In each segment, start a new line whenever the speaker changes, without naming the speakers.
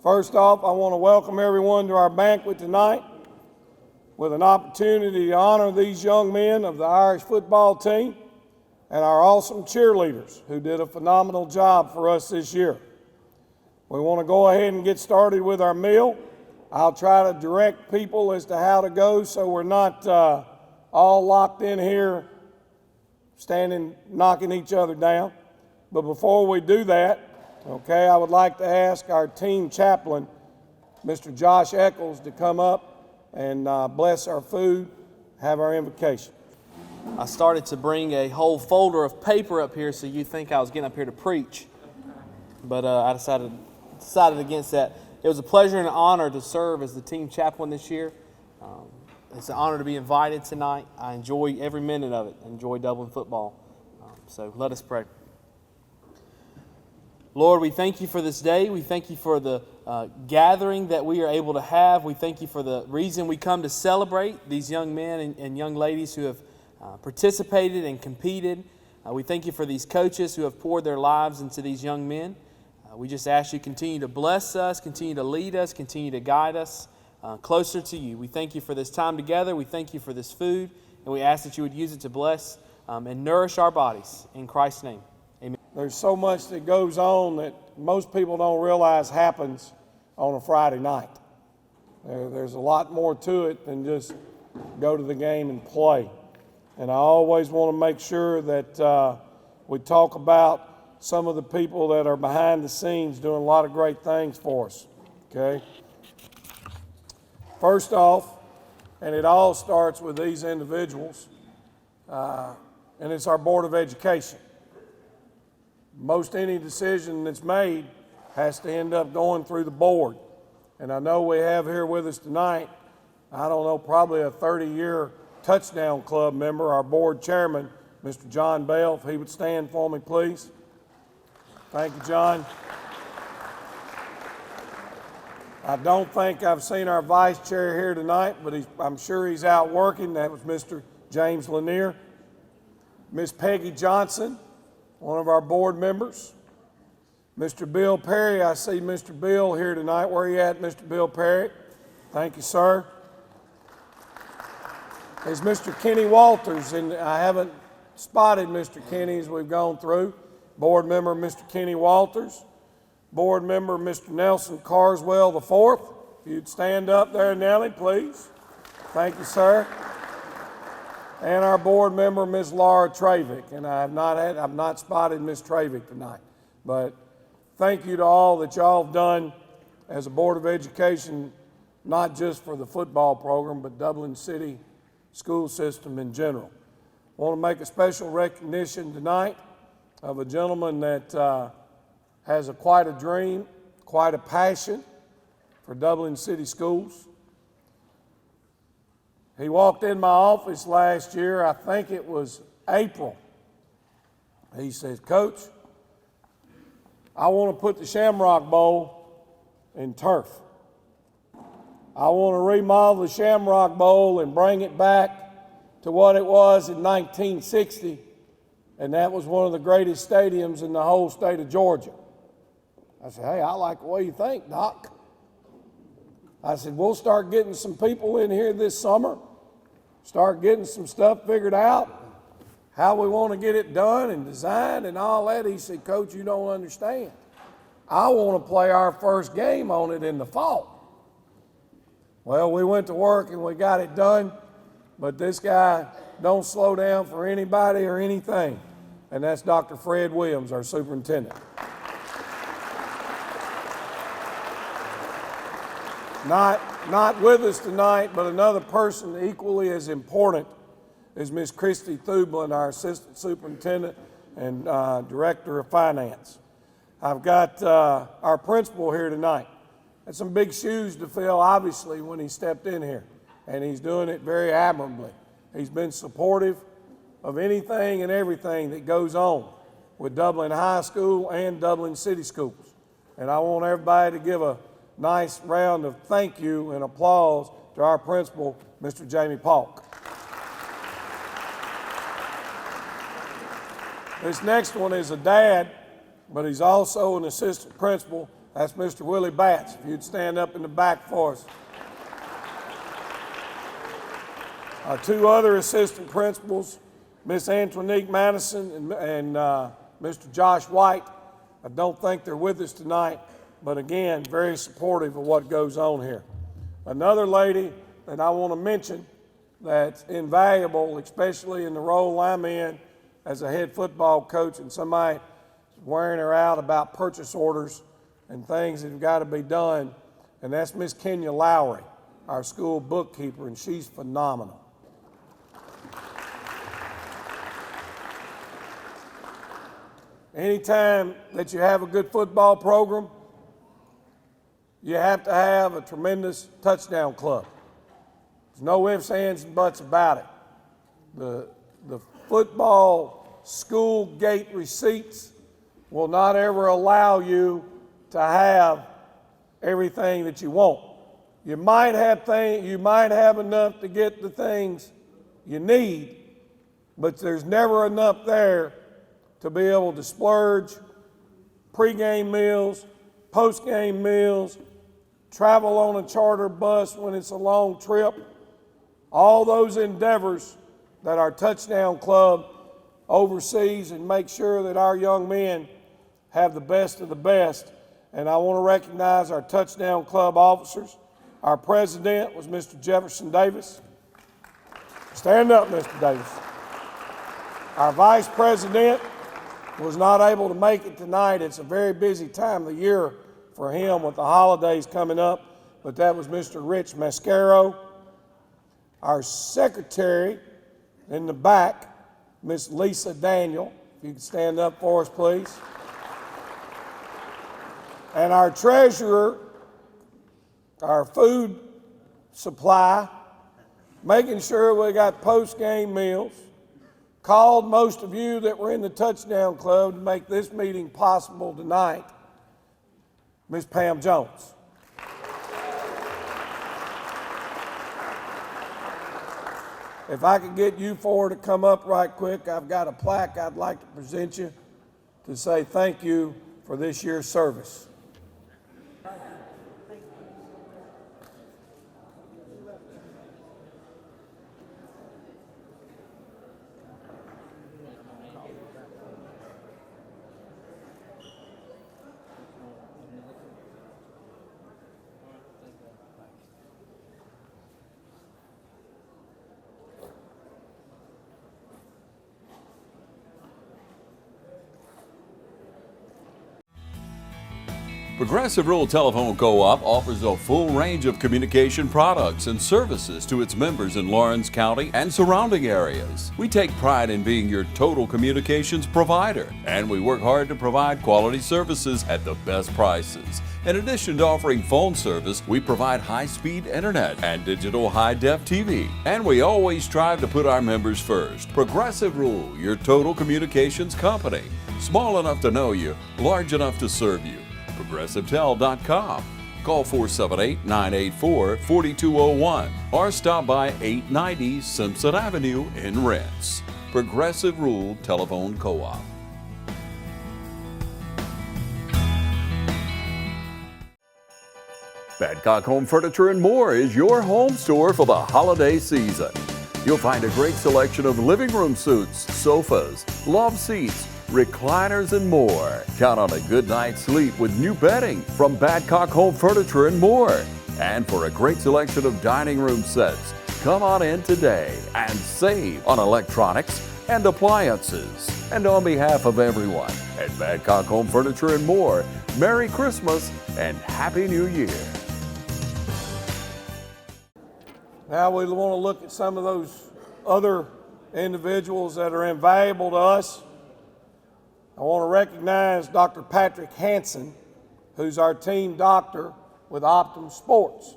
First off, I want to welcome everyone to our banquet tonight with an opportunity to honor these young men of the Irish football team and our awesome cheerleaders who did a phenomenal job for us this year. We want to go ahead and get started with our meal. I'll try to direct people as to how to go so we're not all locked in here standing, knocking each other down. But before we do that, okay, I would like to ask our team chaplain, Mr. Josh Eccles, to come up and bless our food, have our invocation.
I started to bring a whole folder of paper up here so you think I was getting up here to preach, but I decided against that. It was a pleasure and an honor to serve as the team chaplain this year. It's an honor to be invited tonight. I enjoy every minute of it. I enjoy Dublin football. So let us pray. Lord, we thank you for this day. We thank you for the gathering that we are able to have. We thank you for the reason we come to celebrate these young men and young ladies who have participated and competed. We thank you for these coaches who have poured their lives into these young men. We just ask you continue to bless us, continue to lead us, continue to guide us closer to you. We thank you for this time together. We thank you for this food, and we ask that you would use it to bless and nourish our bodies. In Christ's name.
There's so much that goes on that most people don't realize happens on a Friday night. There's a lot more to it than just go to the game and play. And I always want to make sure that we talk about some of the people that are behind the scenes doing a lot of great things for us, okay? First off, and it all starts with these individuals, and it's our Board of Education. Most any decision that's made has to end up going through the board. And I know we have here with us tonight, I don't know, probably a 30-year Touchdown Club member, our board chairman, Mr. John Bell. If he would stand for me, please. Thank you, John. I don't think I've seen our vice chair here tonight, but I'm sure he's out working. That was Mr. James Lanier. Miss Peggy Johnson, one of our board members. Mr. Bill Perry, I see Mr. Bill here tonight. Where are you at, Mr. Bill Perry? Thank you, sir. There's Mr. Kenny Walters, and I haven't spotted Mr. Kenny as we've gone through. Board member, Mr. Kenny Walters. Board member, Mr. Nelson Carswell IV. If you'd stand up there, Nellie, please. Thank you, sir. And our board member, Ms. Laura Travick. And I've not spotted Ms. Travick tonight. But thank you to all that y'all have done as a Board of Education, not just for the football program, but Dublin City school system in general. I want to make a special recognition tonight of a gentleman that has quite a dream, quite a passion for Dublin City schools. He walked in my office last year, I think it was April. He says, Coach, I want to put the Shamrock Bowl in turf. I want to remodel the Shamrock Bowl and bring it back to what it was in 1960, and that was one of the greatest stadiums in the whole state of Georgia. I said, hey, I like the way you think, Doc. I said, we'll start getting some people in here this summer, start getting some stuff figured out, how we want to get it done and designed and all that. He said, Coach, you don't understand. I want to play our first game on it in the fall. Well, we went to work and we got it done, but this guy don't slow down for anybody or anything, and that's Dr. Fred Williams, our superintendent. Not with us tonight, but another person equally as important is Miss Christy Thublin, our assistant superintendent and director of finance. I've got our principal here tonight. Had some big shoes to fill, obviously, when he stepped in here, and he's doing it very admirably. He's been supportive of anything and everything that goes on with Dublin High School and Dublin City Schools. And I want everybody to give a nice round of thank you and applause to our principal, Mr. Jamie Polk. This next one is a dad, but he's also an assistant principal. That's Mr. Willie Batts. If you'd stand up in the back for us. Our two other assistant principals, Miss Antoinette Madison and Mr. Josh White. I don't think they're with us tonight, but again, very supportive of what goes on here. Another lady that I want to mention that's invaluable, especially in the role I'm in as a head football coach, and somebody wearing her out about purchase orders and things that have got to be done, and that's Miss Kenya Lowry, our school bookkeeper, and she's phenomenal. Anytime that you have a good football program, you have to have a tremendous touchdown club. There's no ifs, ands, and buts about it. The football school gate receipts will not ever allow you to have everything that you want. You might have enough to get the things you need, but there's never enough there to be able to splurge, pregame meals, postgame meals, travel on a charter bus when it's a long trip. All those endeavors that our touchdown club oversees and make sure that our young men have the best of the best. And I want to recognize our touchdown club officers. Our president was Mr. Jefferson Davis. Stand up, Mr. Davis. Our vice president was not able to make it tonight. It's a very busy time of the year for him with the holidays coming up, but that was Mr. Rich Mascaro. Our secretary in the back, Miss Lisa Daniel. If you could stand up for us, please. And our treasurer, our food supply, making sure we got post-game meals. Called most of you that were in the touchdown club to make this meeting possible tonight, Miss Pam Jones. If I could get you four to come up right quick, I've got a plaque I'd like to present you to say thank you for this year's service.
Progressive Rural Telephone Co-op offers a full range of communication products and services to its members in Lawrence County and surrounding areas. We take pride in being your total communications provider, and we work hard to provide quality services at the best prices. In addition to offering phone service, we provide high-speed internet and digital high-def TV. And we always strive to put our members first. Progressive Rural, your total communications company. Small enough to know you, large enough to serve you. ProgressiveTel.com. Call 478-984-4201 or stop by 890 Simpson Avenue in Rents. Progressive Rural Telephone Co-op. Badcock Home Furniture and More is your home store for the holiday season. You'll find a great selection of living room suites, sofas, love seats, recliners, and more. Count on a good night's sleep with new bedding from Badcock Home Furniture and More. And for a great selection of dining room sets, come on in today and save on electronics and appliances. And on behalf of everyone at Badcock Home Furniture and More, Merry Christmas and Happy New Year.
Now we want to look at some of those other individuals that are invaluable to us. I want to recognize Dr. Patrick Hanson, who's our team doctor with Optum Sports.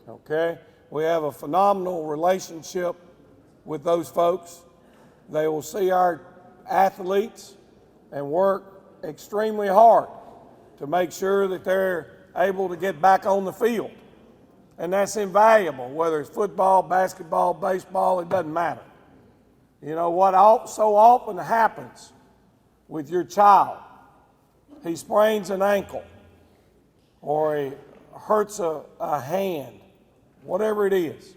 Okay? We have a phenomenal relationship with those folks. They will see our athletes and work extremely hard to make sure that they're able to get back on the field. And that's invaluable, whether it's football, basketball, baseball, it doesn't matter. You know what so often happens with your child? He sprains an ankle. or he hurts a hand, whatever it is,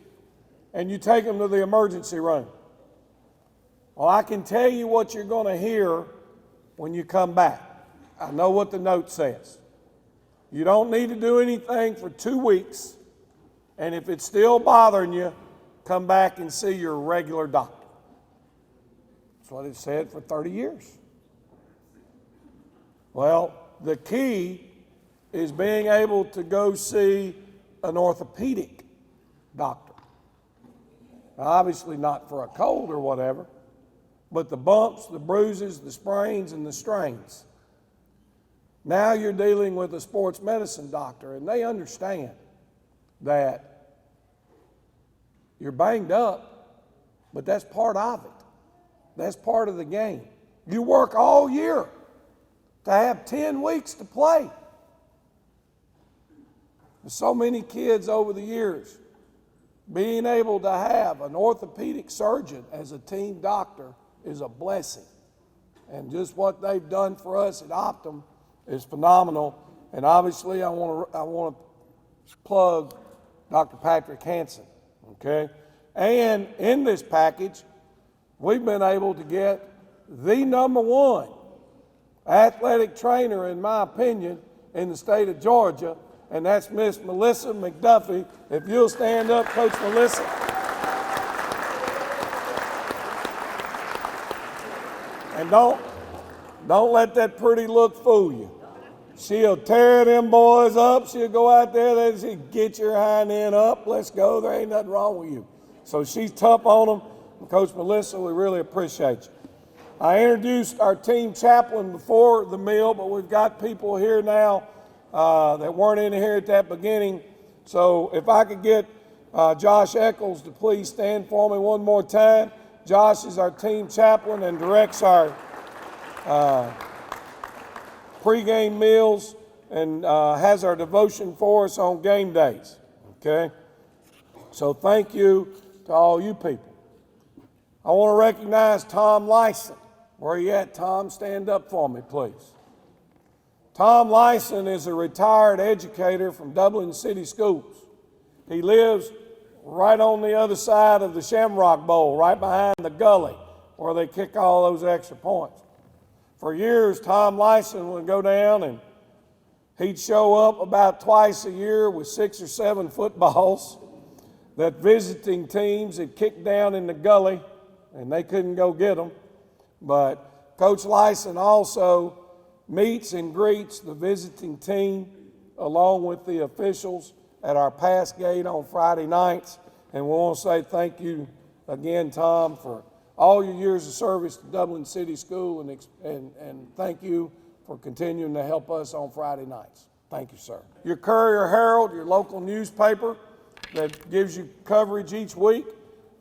and you take them to the emergency room. Well, I can tell you what you're going to hear when you come back. I know what the note says. You don't need to do anything for 2 weeks, and if it's still bothering you, come back and see your regular doctor. That's what it said for 30 years. Well, the key is being able to go see an orthopedic doctor. Now, obviously not for a cold or whatever, but the bumps, the bruises, the sprains, and the strains. Now you're dealing with a sports medicine doctor, and they understand that you're banged up, but that's part of it. That's part of the game. You work all year to have 10 weeks to play. So many kids over the years, being able to have an orthopedic surgeon as a team doctor is a blessing. And just what they've done for us at Optum is phenomenal. And obviously I want to plug Dr. Patrick Hanson, okay? And in this package, we've been able to get the #1 athletic trainer, in my opinion, in the state of Georgia, and that's Miss Melissa McDuffie. If you'll stand up, Coach Melissa. And don't let that pretty look fool you. She'll tear them boys up. She'll go out there, she'll get your hind end up. Let's go. There ain't nothing wrong with you. So she's tough on them. And Coach Melissa, we really appreciate you. I introduced our team chaplain before the meal, but we've got people here now that weren't in here at that beginning. So if I could get Josh Eccles to please stand for me one more time. Josh is our team chaplain and directs our pregame meals and has our devotion for us on game days, okay? So thank you to all you people. I want to recognize Tom Lyson. Where are you at, Tom? Stand up for me, please. Tom Lyson is a retired educator from Dublin City Schools. He lives right on the other side of the Shamrock Bowl, right behind the gully where they kick all those extra points. For years, Tom Lyson would go down and he'd show up about twice a year with 6 or 7 footballs that visiting teams had kicked down in the gully, and they couldn't go get them. But Coach Lyson also meets and greets the visiting team along with the officials at our pass gate on Friday nights. And we want to say thank you again, Tom, for all your years of service to Dublin City School, and thank you for continuing to help us on Friday nights. Thank you, sir. Your Courier Herald, your local newspaper that gives you coverage each week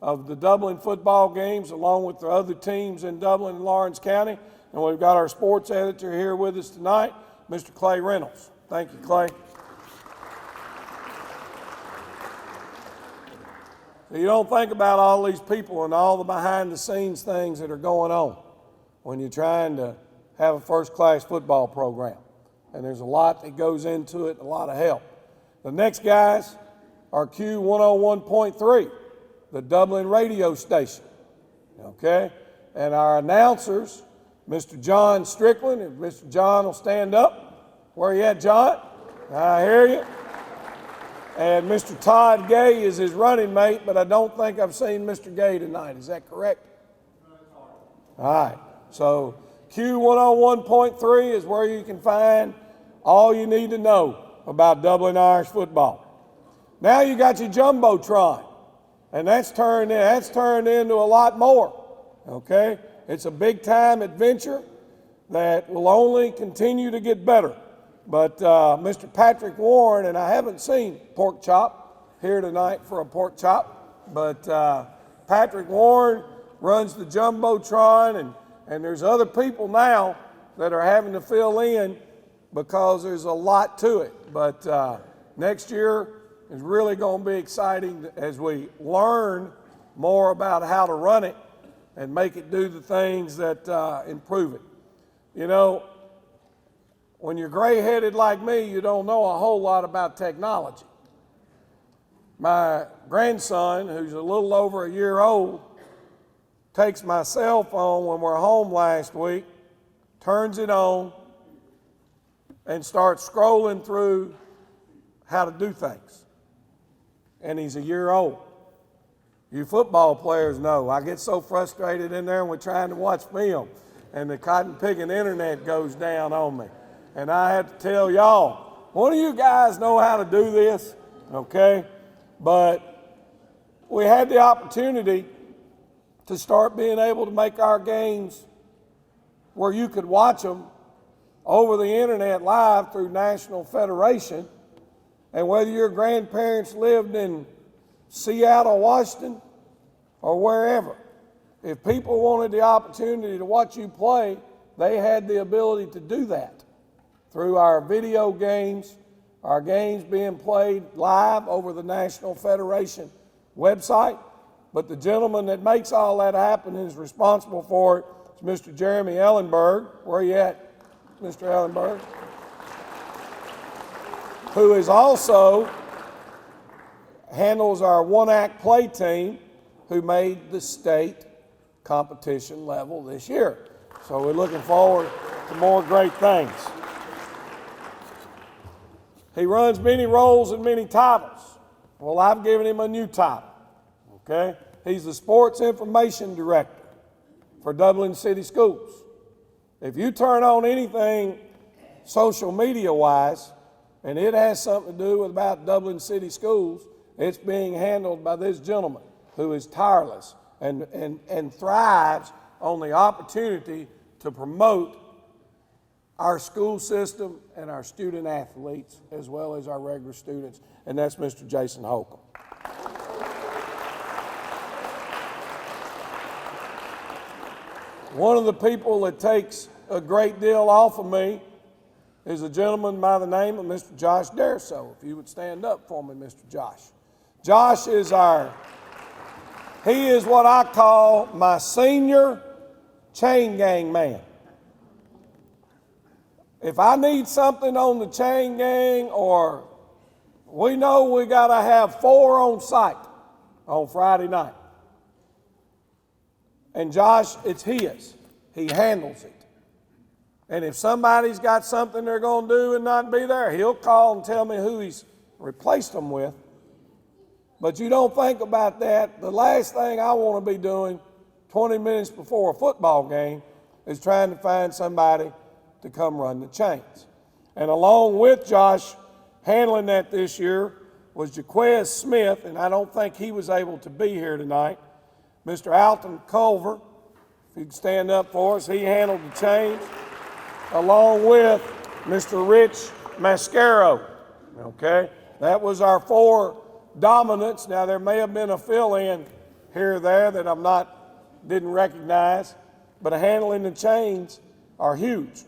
of the Dublin football games along with the other teams in Dublin and Lawrence County. And we've got our sports editor here with us tonight, Mr. Clay Reynolds. Thank you, Clay. So you don't think about all these people and all the behind-the-scenes things that are going on when you're trying to have a first-class football program. And there's a lot that goes into it, a lot of help. The next guys are Q101.3, the Dublin radio station, okay? And our announcers, Mr. John Strickland, if Mr. John will stand up. Where you at, John? I hear you. And Mr. Todd Gay is his running mate, but I don't think I've seen Mr. Gay tonight. Is that correct? All right. So Q101.3 is where you can find all you need to know about Dublin Irish football. Now you got your Jumbotron, and that's turned into a lot more, okay? It's a big-time adventure that will only continue to get better. But Mr. Patrick Warren, and I haven't seen Pork Chop here tonight for a pork chop, but Patrick Warren runs the Jumbotron, and there's other people now that are having to fill in because there's a lot to it. But next year is really going to be exciting as we learn more about how to run it and make it do the things that improve it. You know, when you're gray-headed like me, you don't know a whole lot about technology. My grandson, who's a little over a year old, takes my cell phone when we're home last week, turns it on, and starts scrolling through how to do things. And he's a year old. You football players know, I get so frustrated in there and we're trying to watch film, and the cotton picking internet goes down on me. And I have to tell y'all, one of you guys know how to do this, okay? But we had the opportunity to start being able to make our games where you could watch them over the internet live through National Federation. And whether your grandparents lived in Seattle, Washington, or wherever, if people wanted the opportunity to watch you play, they had the ability to do that through our video games, our games being played live over the National Federation website. But the gentleman that makes all that happen and is responsible for it is Mr. Jeremy Ellenberg. Where are you at, Mr. Ellenberg? Who is also handles our one-act play team, who made the state competition level this year. So we're looking forward to more great things. He runs many roles and many titles. Well, I've given him a new title, okay? He's the Sports Information Director for Dublin City Schools. If you turn on anything social media-wise, and it has something to do with about Dublin City Schools, it's being handled by this gentleman who is tireless and thrives on the opportunity to promote our school system and our student athletes as well as our regular students, and that's Mr. Jason Holcomb. One of the people that takes a great deal off of me is a gentleman by the name of Mr. Josh Darso. If you would stand up for me, Mr. Josh. Josh is he is what I call my senior chain gang man. If I need something on the chain gang, or we know we got to have 4 on site on Friday night. And Josh, it's his. He handles it. And if somebody's got something they're going to do and not be there, he'll call and tell me who he's replaced them with. But you don't think about that. The last thing I want to be doing 20 minutes before a football game is trying to find somebody to come run the chains. And along with Josh handling that this year was Jaquez Smith, and I don't think he was able to be here tonight. Mr. Alton Culver, if you can stand up for us, he handled the chains, along with Mr. Rich Mascaro. Okay, that was our 4 dominants. Now there may have been a fill-in here or there that didn't recognize, but handling the chains are huge.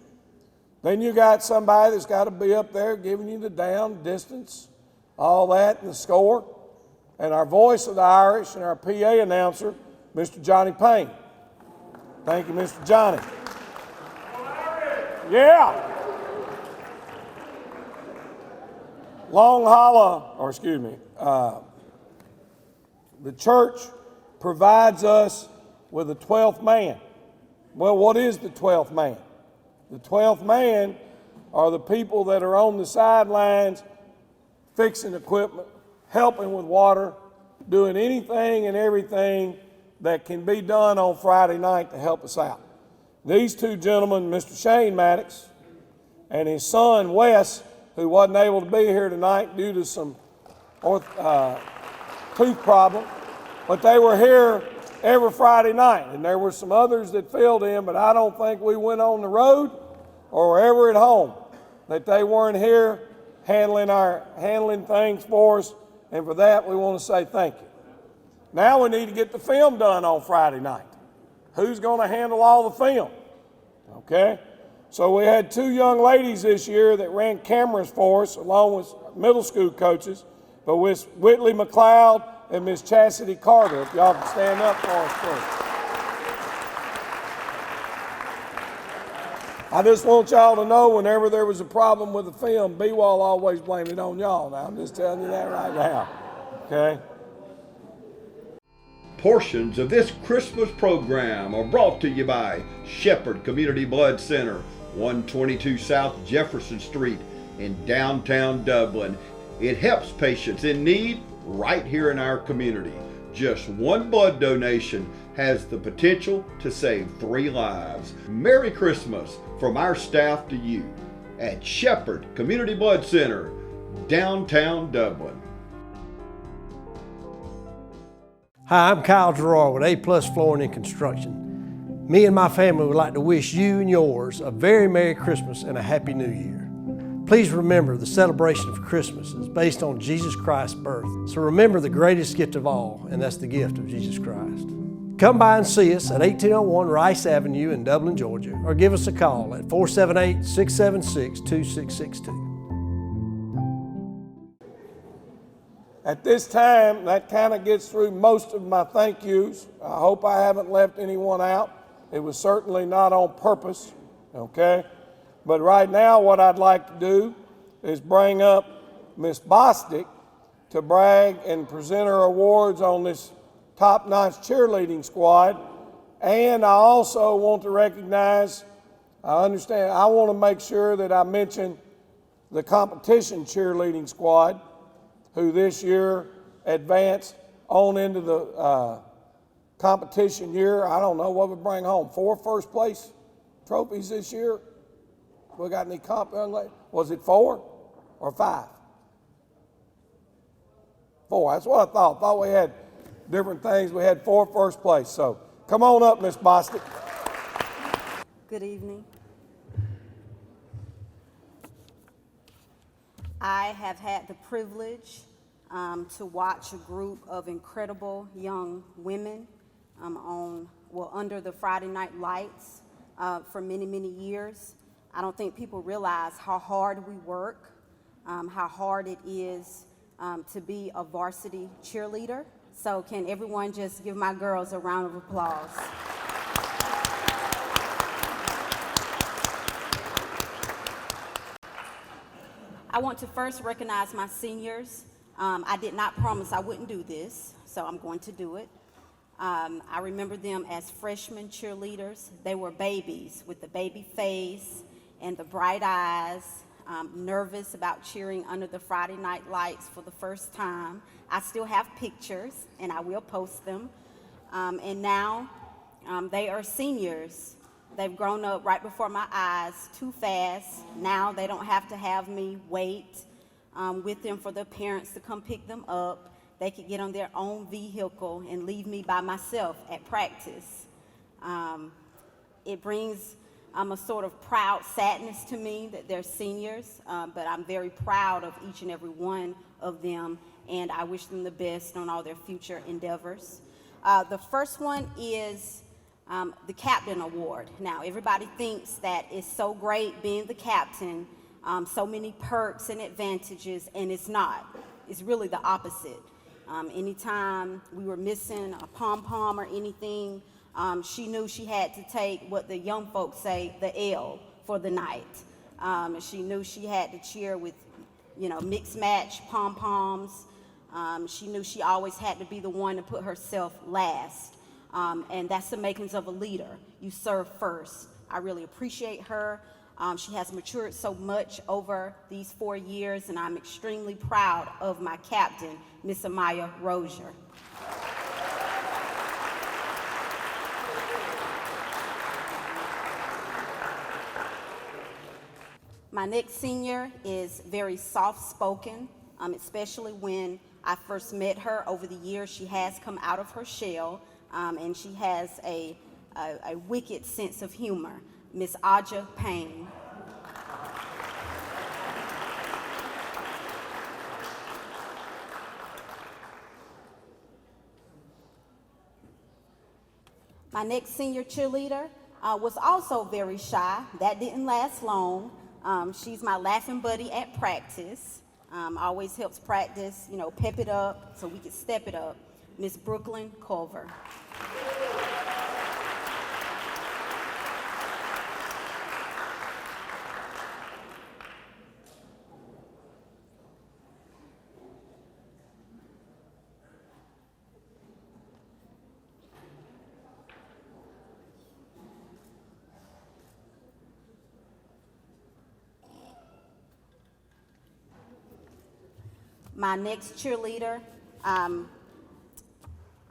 Then you got somebody that's got to be up there giving you the down, distance, all that, and the score. And our voice of the Irish and our PA announcer, Mr. Johnny Payne. Thank you, Mr. Johnny. Yeah. The church provides us with a 12th man. Well, what is the 12th man? The 12th man are the people that are on the sidelines fixing equipment, helping with water, doing anything and everything that can be done on Friday night to help us out. These 2 gentlemen, Mr. Shane Maddox and his son Wes, who wasn't able to be here tonight due to some tooth problem, but they were here every Friday night. And there were some others that filled in, but I don't think we went on the road or were ever at home that they weren't here handling things for us. And for that, we want to say thank you. Now we need to get the film done on Friday night. Who's going to handle all the film? Okay? So we had 2 young ladies this year that ran cameras for us, along with middle school coaches, but with Whitley McLeod and Miss Chastity Carter. If y'all can stand up for us, please. I just want y'all to know whenever there was a problem with the film, B-Wall always blamed it on y'all. Now, I'm just telling you that right now, okay?
Portions of this Christmas program are brought to you by Shepherd Community Blood Center, 122 South Jefferson Street in downtown Dublin. It helps patients in need right here in our community. Just one blood donation has the potential to save 3 lives. Merry Christmas from our staff to you at Shepherd Community Blood Center, downtown Dublin.
Hi, I'm Kyle Gerard with A+ Flooring and Construction. Me and my family would like to wish you and yours a very Merry Christmas and a Happy New Year. Please remember the celebration of Christmas is based on Jesus Christ's birth. So remember the greatest gift of all, and that's the gift of Jesus Christ. Come by and see us at 1801 Rice Avenue in Dublin, Georgia, or give us a call at 478-676-2662.
At this time, that kind of gets through most of my thank yous. I hope I haven't left anyone out. It was certainly not on purpose, okay? But right now, what I'd like to do is bring up Miss Bostic to brag and present her awards on this top-notch cheerleading squad. And I also want to recognize, I want to make sure that I mention the competition cheerleading squad, who this year advanced on into the competition year. I don't know what we bring home. 4 first place trophies this year. We got any comp, young lady? Was it 4 or 5? 4, that's what I thought. Thought we had different things. We had 4 first place. So come on up, Miss Bostic.
Good evening. I have had the privilege to watch a group of incredible young women under the Friday Night Lights for many, many years. I don't think people realize how hard we work, how hard it is to be a varsity cheerleader. So can everyone just give my girls a round of applause? I want to first recognize my seniors. I did not promise I wouldn't do this, so I'm going to do it. I remember them as freshman cheerleaders. They were babies with the baby face and the bright eyes, nervous about cheering under the Friday Night Lights for the first time. I still have pictures, and I will post them. And now they are seniors. They've grown up right before my eyes too fast. Now they don't have to have me wait with them for their parents to come pick them up. They could get on their own vehicle and leave me by myself at practice. It brings a sort of proud sadness to me that they're seniors, but I'm very proud of each and every one of them, and I wish them the best on all their future endeavors. The first one is the Captain Award. Now, everybody thinks that it's so great being the captain, so many perks and advantages, and it's not. It's really the opposite. Anytime we were missing a pom-pom or anything, she knew she had to take what the young folks say, the L for the night. She knew she had to cheer with, mixed match pom-poms. She knew she always had to be the one to put herself last. And that's the makings of a leader. You serve first. I really appreciate her. She has matured so much over these 4 years, and I'm extremely proud of my captain, Miss Amaya Rozier. My next senior is very soft-spoken, especially when I first met her. Over the years, she has come out of her shell, and she has a wicked sense of humor. Miss Aja Payne. My next senior cheerleader was also very shy. That didn't last long. She's my laughing buddy at practice. Always helps practice, pep it up so we can step it up. Miss Brooklyn Culver. My next cheerleader,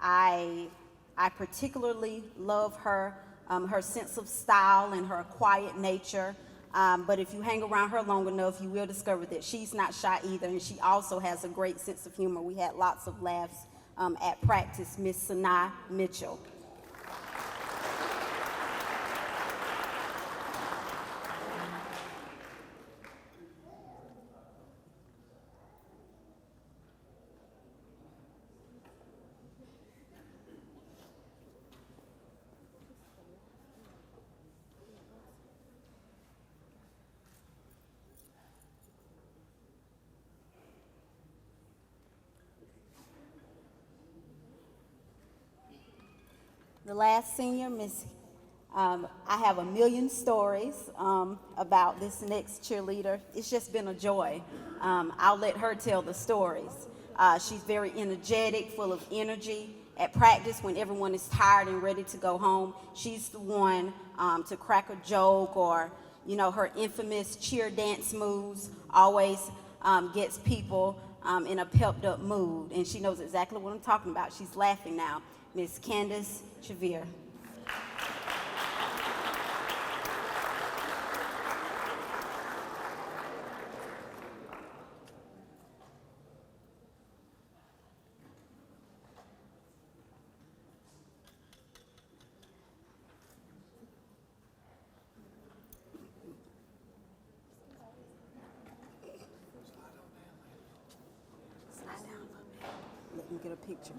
I particularly love her, her sense of style and her quiet nature. But if you hang around her long enough, you will discover that she's not shy either, and she also has a great sense of humor. We had lots of laughs at practice, Miss Sanaa Mitchell. The last senior, I have a million stories about this next cheerleader. It's just been a joy. I'll let her tell the stories. She's very energetic, full of energy. At practice, when everyone is tired and ready to go home, she's the one to crack a joke, or, you know, her infamous cheer dance moves always gets people in a pepped up mood. And she knows exactly what I'm talking about. She's laughing now. Miss Candace Chavir. Slide down a little bit. Let me get a picture.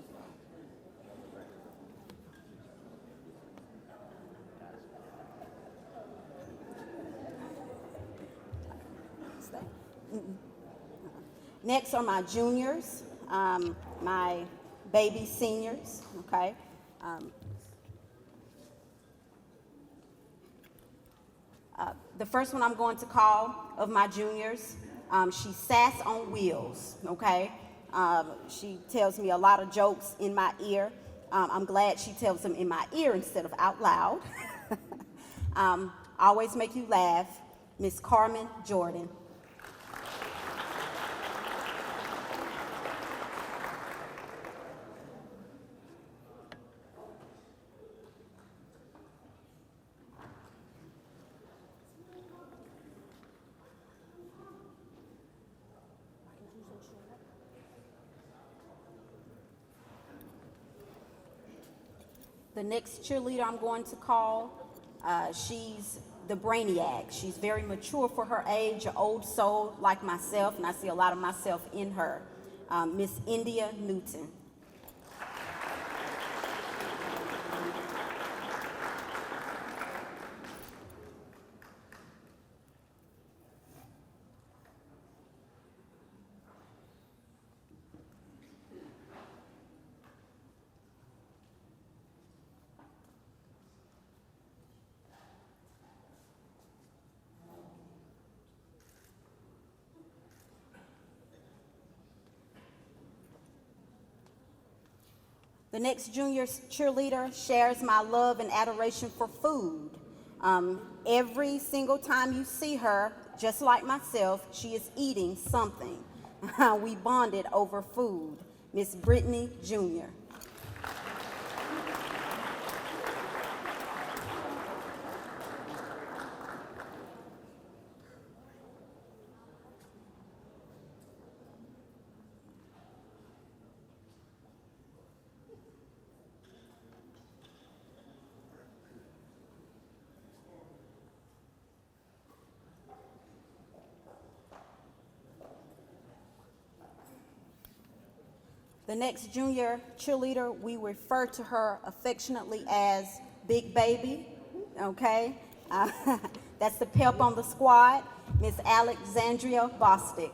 Next are my juniors, my baby seniors, okay? The first one I'm going to call of my juniors, she's sass on wheels, okay? She tells me a lot of jokes in my ear. I'm glad she tells them in my ear instead of out loud. Always make you laugh, Miss Carmen Jordan. The next cheerleader I'm going to call, she's the brainiac. She's very mature for her age, an old soul like myself, and I see a lot of myself in her. Miss India Newton. The next junior cheerleader shares my love and adoration for food. Every single time you see her, just like myself, she is eating something. We bonded over food. Miss Brittany Jr. The next junior cheerleader, we refer to her affectionately as Big Baby, okay? That's the pep on the squad, Miss Alexandria Bostic.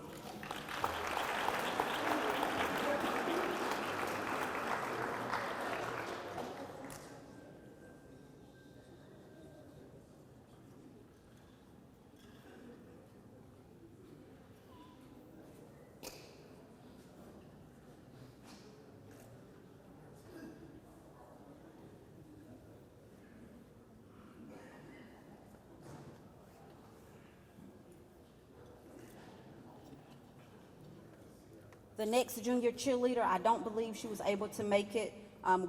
The next junior cheerleader, I don't believe she was able to make it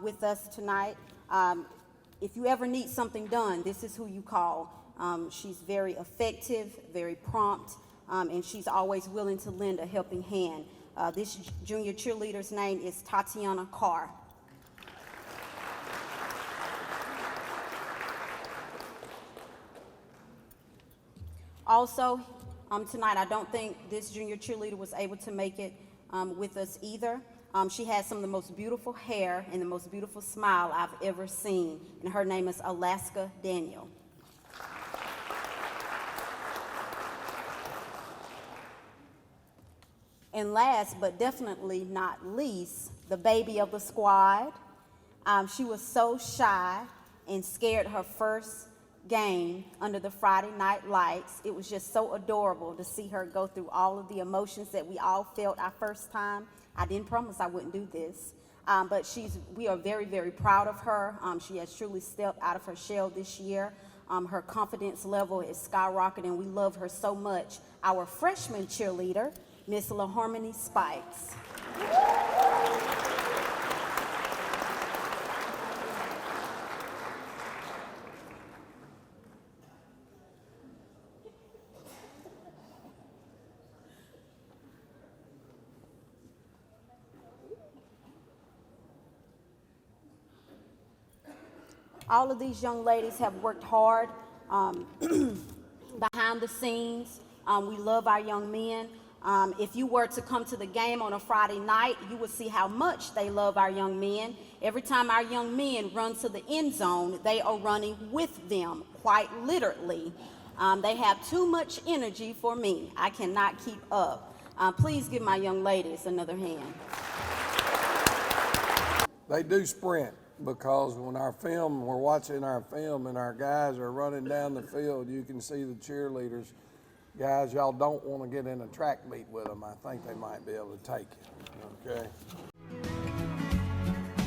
with us tonight. If you ever need something done, this is who you call. She's very effective, very prompt, and she's always willing to lend a helping hand. This junior cheerleader's name is Tatiana Carr. Also, tonight, I don't think this junior cheerleader was able to make it with us either. She has some of the most beautiful hair and the most beautiful smile I've ever seen, and her name is Alaska Daniel. And last, but definitely not least, the baby of the squad. She was so shy and scared her first game under the Friday night lights. It was just so adorable to see her go through all of the emotions that we all felt our first time. I didn't promise I wouldn't do this, but we are very, very proud of her. She has truly stepped out of her shell this year. Her confidence level is skyrocketing, and we love her so much. Our freshman cheerleader, Miss LaHarmony Spikes. All of these young ladies have worked hard behind the scenes. We love our young men. If you were to come to the game on a Friday night, you would see how much they love our young men. Every time our young men run to the end zone, they are running with them, quite literally. They have too much energy for me. I cannot keep up. Please give my young ladies another hand.
They do sprint, because when we're watching our film and our guys are running down the field, you can see the cheerleaders. Guys, y'all don't want to get in a track meet with them. I think they might be able to take you, okay?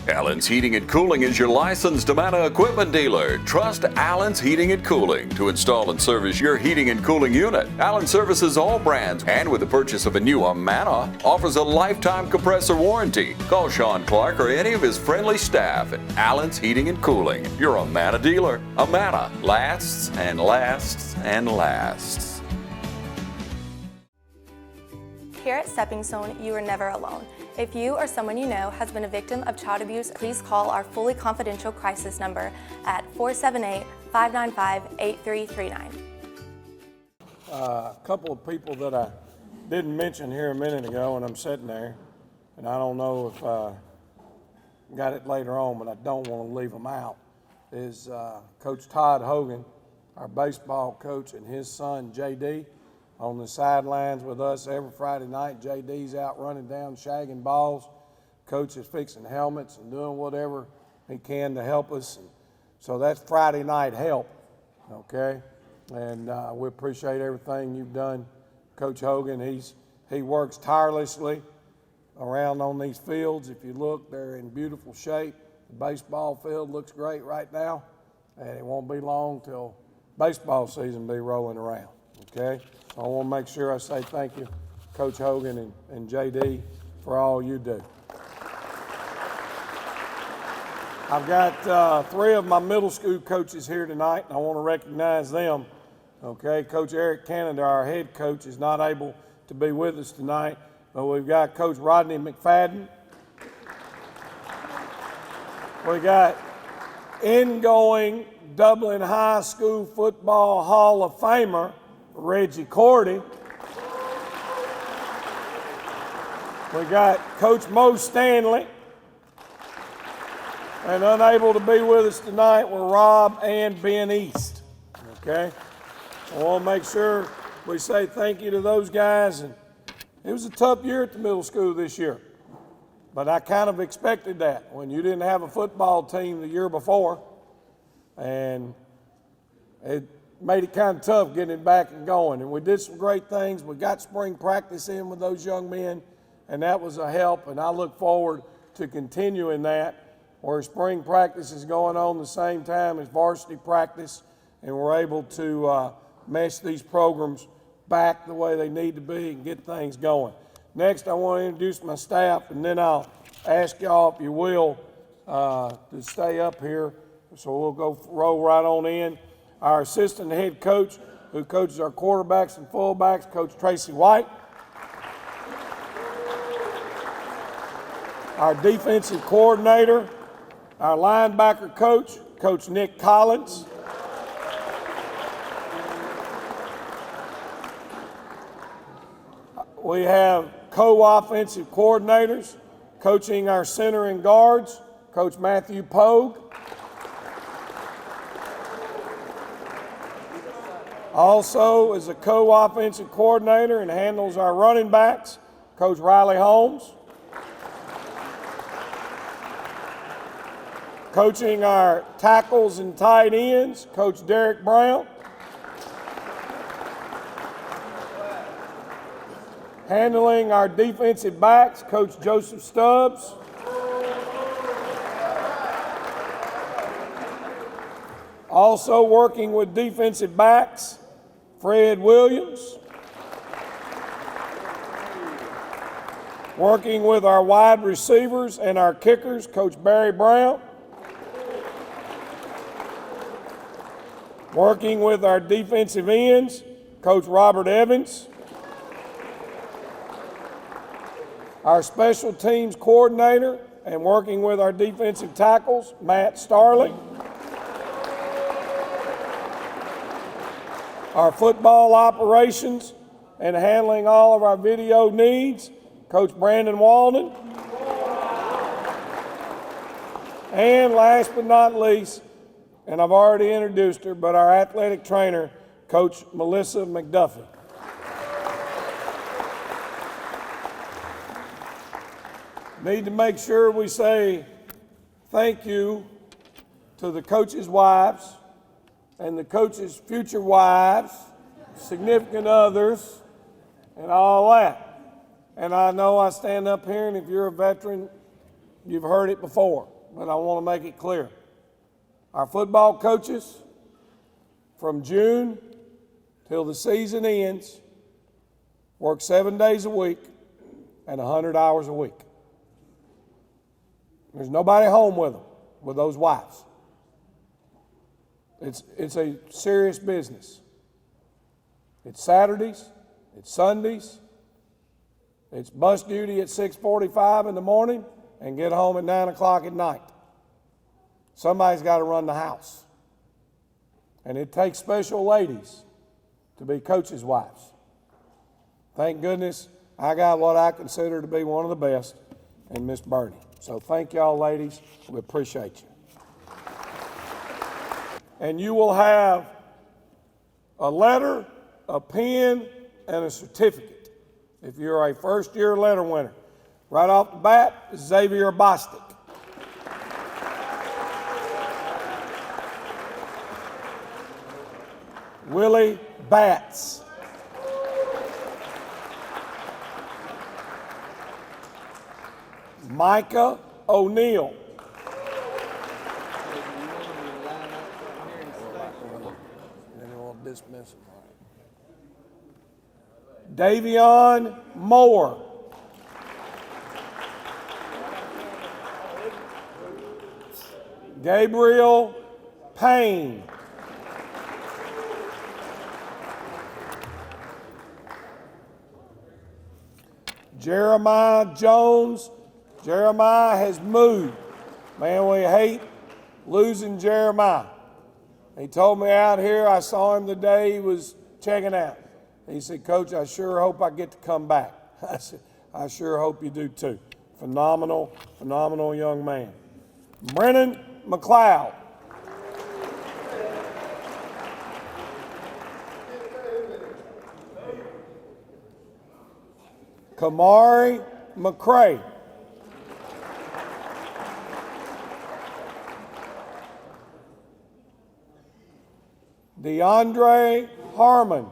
Allen's Heating and Cooling is your licensed Amana equipment dealer. Trust Allen's Heating and Cooling to install and service your heating and cooling unit. Allen services all brands, and with the purchase of a new Amana, offers a lifetime compressor warranty. Call Sean Clark or any of his friendly staff at Allen's Heating and Cooling, your Amana dealer. Amana lasts and lasts and lasts.
Here at Stepping Stone, you are never alone. If you or someone you know has been a victim of child abuse, please call our fully confidential crisis number at 478-595-8339.
A couple of people that I didn't mention here a minute ago, and I'm sitting there, and I don't know if I got it later on, but I don't want to leave them out, is Coach Todd Hogan, our baseball coach, and his son, J.D., on the sidelines with us every Friday night. JD's out running down, shagging balls. Coach is fixing helmets and doing whatever he can to help us. And so that's Friday night help, okay? And we appreciate everything you've done, Coach Hogan. He works tirelessly around on these fields. If you look, they're in beautiful shape. The baseball field looks great right now, and it won't be long till baseball season be rolling around, okay? I want to make sure I say thank you, Coach Hogan and JD, for all you do. I've got 3 of my middle school coaches here tonight, and I want to recognize them. Okay, Coach Eric Canada, our head coach, is not able to be with us tonight, but we've got Coach Rodney McFadden. We got ingoing Dublin High School Football Hall of Famer, Reggie Cordy. We got Coach Mo Stanley. And unable to be with us tonight were Rob and Ben East. Okay? I want to make sure we say thank you to those guys. And it was a tough year at the middle school this year. But I kind of expected that when you didn't have a football team the year before. And it made it kind of tough getting it back and going. And we did some great things. We got spring practice in with those young men, and that was a help. And I look forward to continuing that, where spring practice is going on the same time as varsity practice, and we're able to mesh these programs back the way they need to be and get things going. Next, I want to introduce my staff, and then I'll ask y'all, if you will, to stay up here. So we'll go roll right on in. Our assistant head coach, who coaches our quarterbacks and fullbacks, Coach Tracy White. Our defensive coordinator, our linebacker coach, Coach Nick Collins. We have co-offensive coordinators, coaching our center and guards, Coach Matthew Pogue. Also is a co-offensive coordinator and handles our running backs, Coach Riley Holmes. Coaching our tackles and tight ends, Coach Derek Brown. Handling our defensive backs, Coach Joseph Stubbs. Also working with defensive backs, Fred Williams. Working with our wide receivers and our kickers, Coach Barry Brown. Working with our defensive ends, Coach Robert Evans. Our special teams coordinator and working with our defensive tackles, Matt Starling. Our football operations and handling all of our video needs, Coach Brandon Walden. And last but not least, and I've already introduced her, but our athletic trainer, Coach Melissa McDuffie. Need to make sure we say thank you to the coaches' wives and the coaches' future wives, significant others, and all that. And I know I stand up here, and if you're a veteran, you've heard it before, but I want to make it clear. Our football coaches, from June till the season ends, work 7 days a week and 100 hours a week. There's nobody home with them, with those wives. It's a serious business. It's Saturdays, it's Sundays, it's bus duty at 6:45 in the morning and get home at 9 o'clock at night. Somebody's got to run the house. And it takes special ladies to be coaches' wives. Thank goodness I got what I consider to be one of the best in Miss Bernie. So thank y'all ladies, we appreciate you. And you will have a letter, a pen, and a certificate if you're a first-year letter winner. Right off the bat, Xavier Bostic. Willie Batts. Micah O'Neill. Davion Moore. Gabriel Payne. Jeremiah Jones. Jeremiah has moved. Man, we hate losing Jeremiah. He told me out here, I saw him the day he was checking out. He said, Coach, I sure hope I get to come back. I said, I sure hope you do too. Phenomenal, phenomenal young man. Brennan McLeod. Kamari McCray. DeAndre Harmon.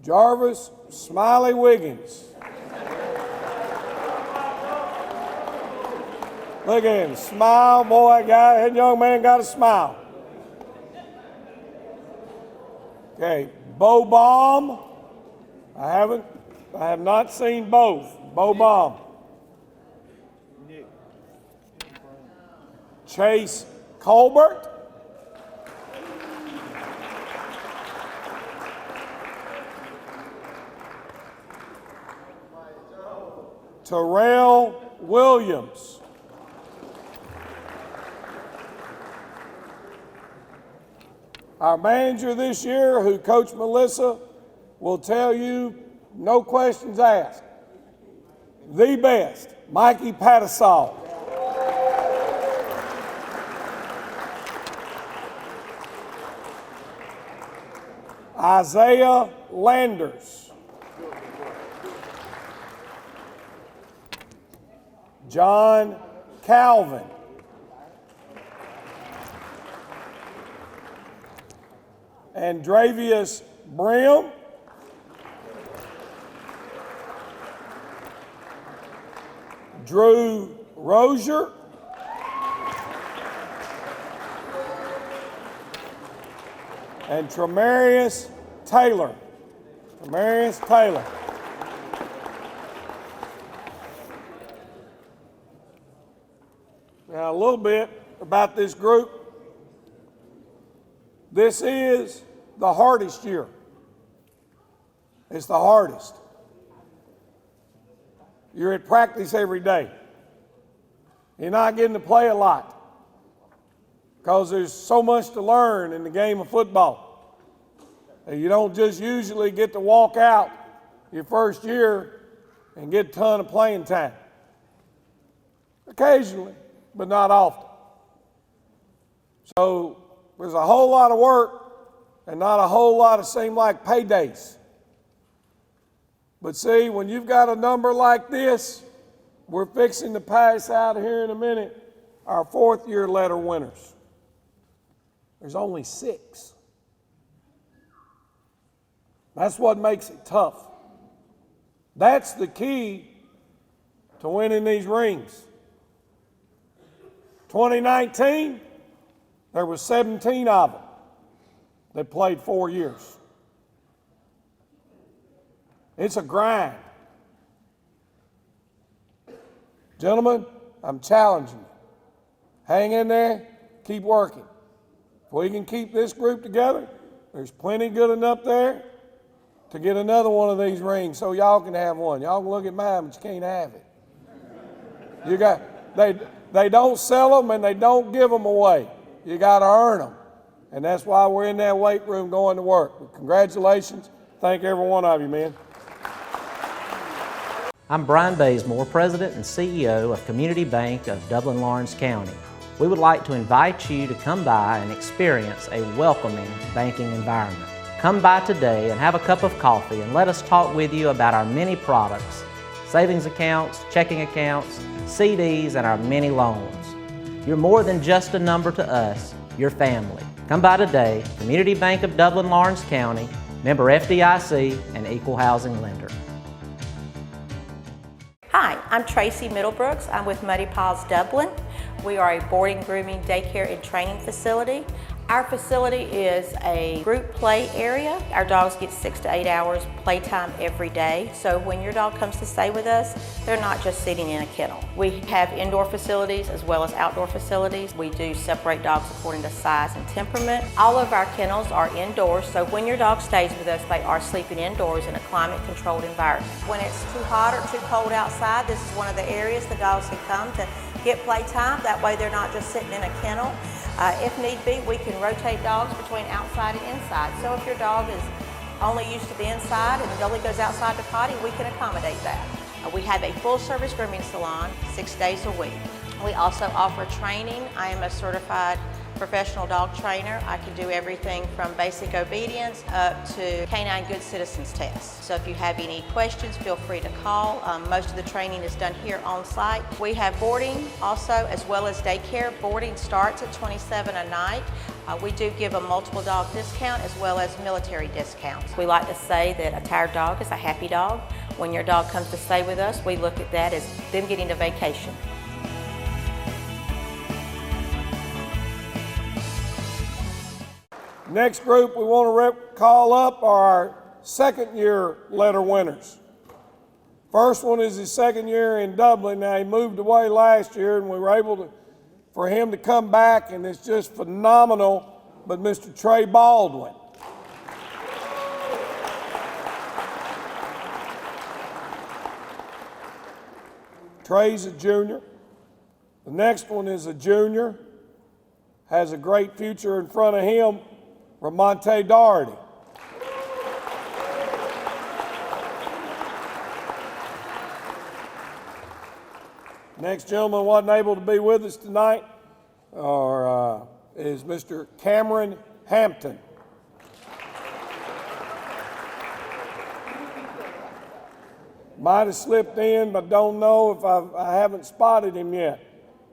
Jarvis Smiley Wiggins. Look at him, smile, boy, that young man got a smile. Okay, Bo Baum. I have not seen both. Bo Baum. Chase Colbert. Terrell Williams. Our manager this year, who Coach Melissa will tell you, no questions asked, the best, Mikey Patasol. Isaiah Landers. John Calvin. Andravius Brim. Drew Rozier. And Tremarius Taylor. Tremarius Taylor. Now, a little bit about this group. This is the hardest year. It's the hardest. You're at practice every day. You're not getting to play a lot because there's so much to learn in the game of football. And you don't just usually get to walk out your first year and get a ton of playing time. Occasionally, but not often. So there's a whole lot of work and not a whole lot of seem like paydays. But see, when you've got a number like this, we're fixing to pass out here in a minute our fourth year letter winners. There's only 6. That's what makes it tough. That's the key to winning these rings. 2019, there were 17 of them that played 4 years. It's a grind. Gentlemen, I'm challenging you. Hang in there, keep working. If we can keep this group together, there's plenty good enough there to get another one of these rings so y'all can have one. Y'all can look at mine, but you can't have it. They don't sell them and they don't give them away. You got to earn them. And that's why we're in that weight room going to work. But congratulations. Thank every one of you, man.
I'm Brian Bazemore, President and CEO of Community Bank of Dublin, Lawrence County. We would like to invite you to come by and experience a welcoming banking environment. Come by today and have a cup of coffee and let us talk with you about our many products, savings accounts, checking accounts, CDs, and our many loans. You're more than just a number to us, you're family. Come by today, Community Bank of Dublin, Lawrence County, member FDIC, and equal housing lender.
Hi, I'm Tracy Middlebrooks. I'm with Muddy Paws Dublin. We are a boarding, grooming, daycare, and training facility. Our facility is a group play area. Our dogs get 6 to 8 hours playtime every day. So when your dog comes to stay with us, they're not just sitting in a kennel. We have indoor facilities as well as outdoor facilities. We do separate dogs according to size and temperament. All of our kennels are indoors, so when your dog stays with us, they are sleeping indoors in a climate-controlled environment. When it's too hot or too cold outside, this is one of the areas the dogs can come to get playtime. That way they're not just sitting in a kennel. If need be, we can rotate dogs between outside and inside. So if your dog is only used to the inside and only goes outside to potty, we can accommodate that. We have a full-service grooming salon 6 days a week. We also offer training. I am a certified professional dog trainer. I can do everything from basic obedience up to canine good citizens tests. So if you have any questions, feel free to call. Most of the training is done here on site. We have boarding also as well as daycare. Boarding starts at $27 a night. We do give a multiple dog discount as well as military discounts. We like to say that a tired dog is a happy dog. When your dog comes to stay with us, we look at that as them getting a vacation.
Next group we want to call up are our second-year letter winners. First one is his second year in Dublin. Now, he moved away last year, and we were able for him to come back, and it's just phenomenal. But Mr. Trey Baldwin. Trey's a junior. The next one is a junior, has a great future in front of him, Dominique Doherty. Next gentleman wasn't able to be with us tonight is Mr. Cameron Hampton. Might have slipped in, but don't know if I haven't spotted him yet.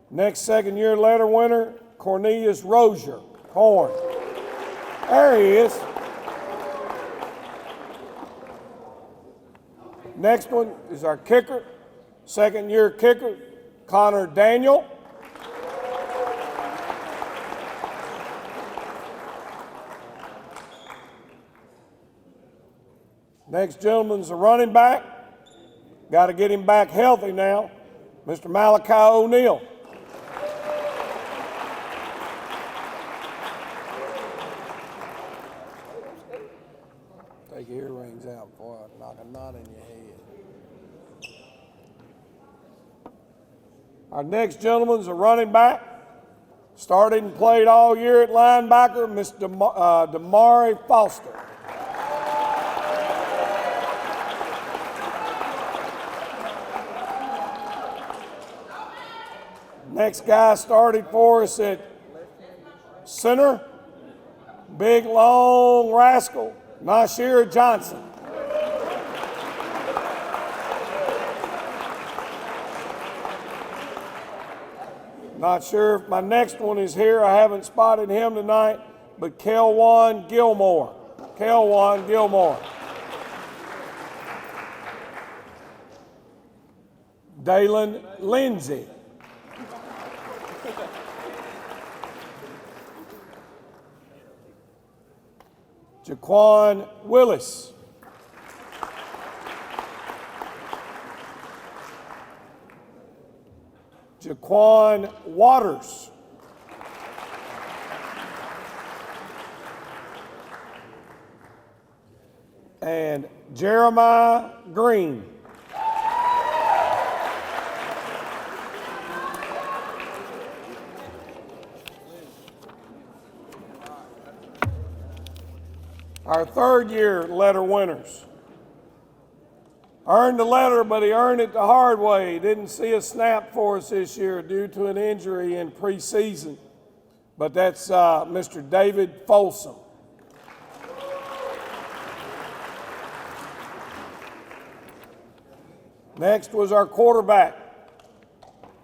Next second-year letter winner, Cornelius Rozier, Horn. There he is. Next one is our kicker, second-year kicker, Connor Daniel. Next gentleman's a running back. Got to get him back healthy now, Mr. Malachi O'Neal. Take your earrings out before I knock a knot in your head. Our next gentleman's a running back. Started and played all year at linebacker, Mr. Damari Foster. Next guy started for us at center, big, long rascal, Nasir Johnson. Not sure if my next one is here. I haven't spotted him tonight, but Kelwan Gilmore. Kelwan Gilmore. Dalen Lindsey. Jaquan Willis. Jaquan Waters. And Jeremiah Green. Our third-year letter winners. Earned the letter, but he earned it the hard way. He didn't see a snap for us this year due to an injury in preseason. But that's Mr. David Folsom. Next was our quarterback.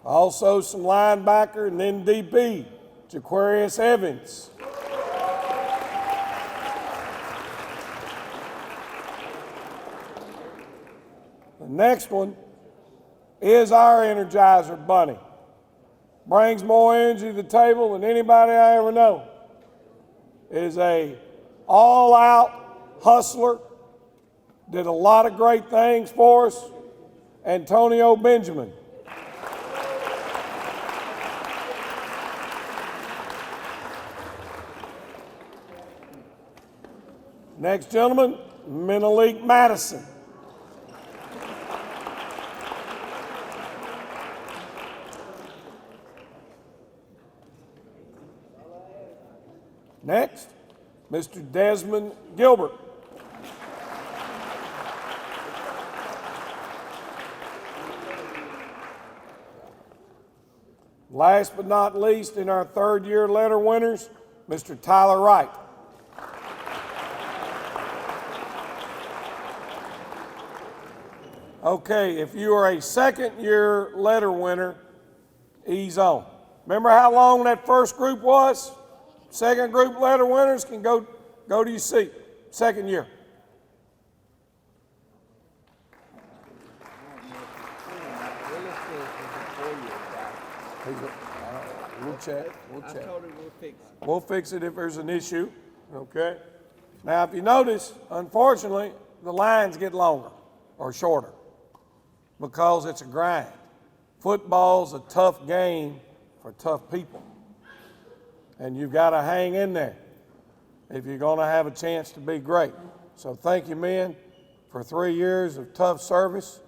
Also some linebacker and then DB, Aquarius Evans. The next one is our Energizer Bunny. Brings more energy to the table than anybody I ever know. Is a all-out hustler. Did a lot of great things for us. Antonio Benjamin. Next gentleman, Menelik Madison. Next, Mr. Desmond Gilbert. Last but not least, in our third-year letter winners, Mr. Tyler Wright. Okay, if you are a second-year letter winner, ease on. Remember how long that first group was? Second group letter winners can go to your seat. Second year. We'll check. We'll fix it if there's an issue. Okay? Now, if you notice, unfortunately, the lines get longer or shorter because it's a grind. Football's a tough game for tough people. And you've got to hang in there if you're going to have a chance to be great. So thank you, men, for 3 years of tough service,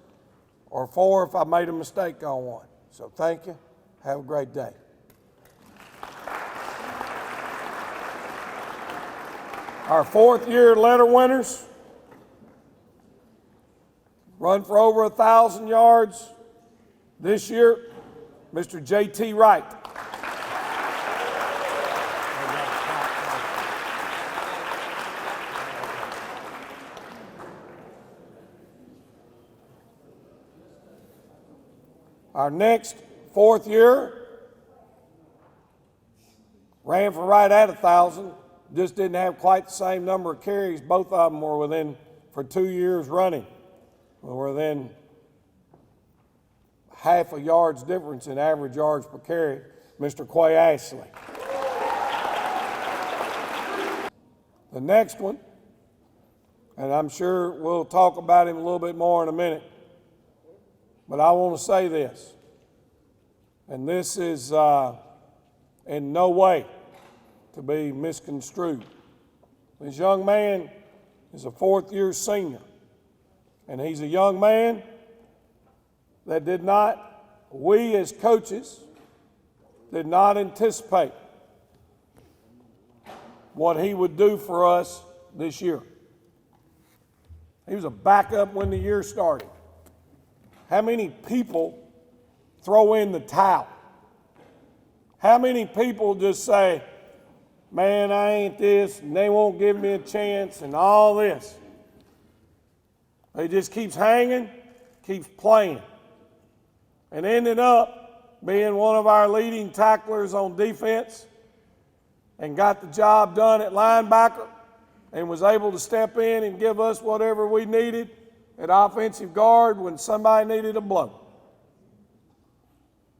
or 4 if I made a mistake on one. So thank you. Have a great day. Our 4th year letter winners run for over 1,000 yards this year, Mr. J.T. Wright. Our next 4th year ran for right at 1,000, just didn't have quite the same number of carries. Both of them were within, for 2 years running, were within half a yard's difference in average yards per carry, Mr. Quay Ashley. The next one, and I'm sure we'll talk about him a little bit more in a minute, but I want to say this, and this is in no way to be misconstrued. This young man is a 4th year senior, and he's a young man that we as coaches did not anticipate what he would do for us this year. He was a backup when the year started. How many people throw in the towel? How many people just say, man, I ain't this, and they won't give me a chance, and all this? He just keeps hanging, keeps playing, and ended up being one of our leading tacklers on defense and got the job done at linebacker and was able to step in and give us whatever we needed at offensive guard when somebody needed a blow.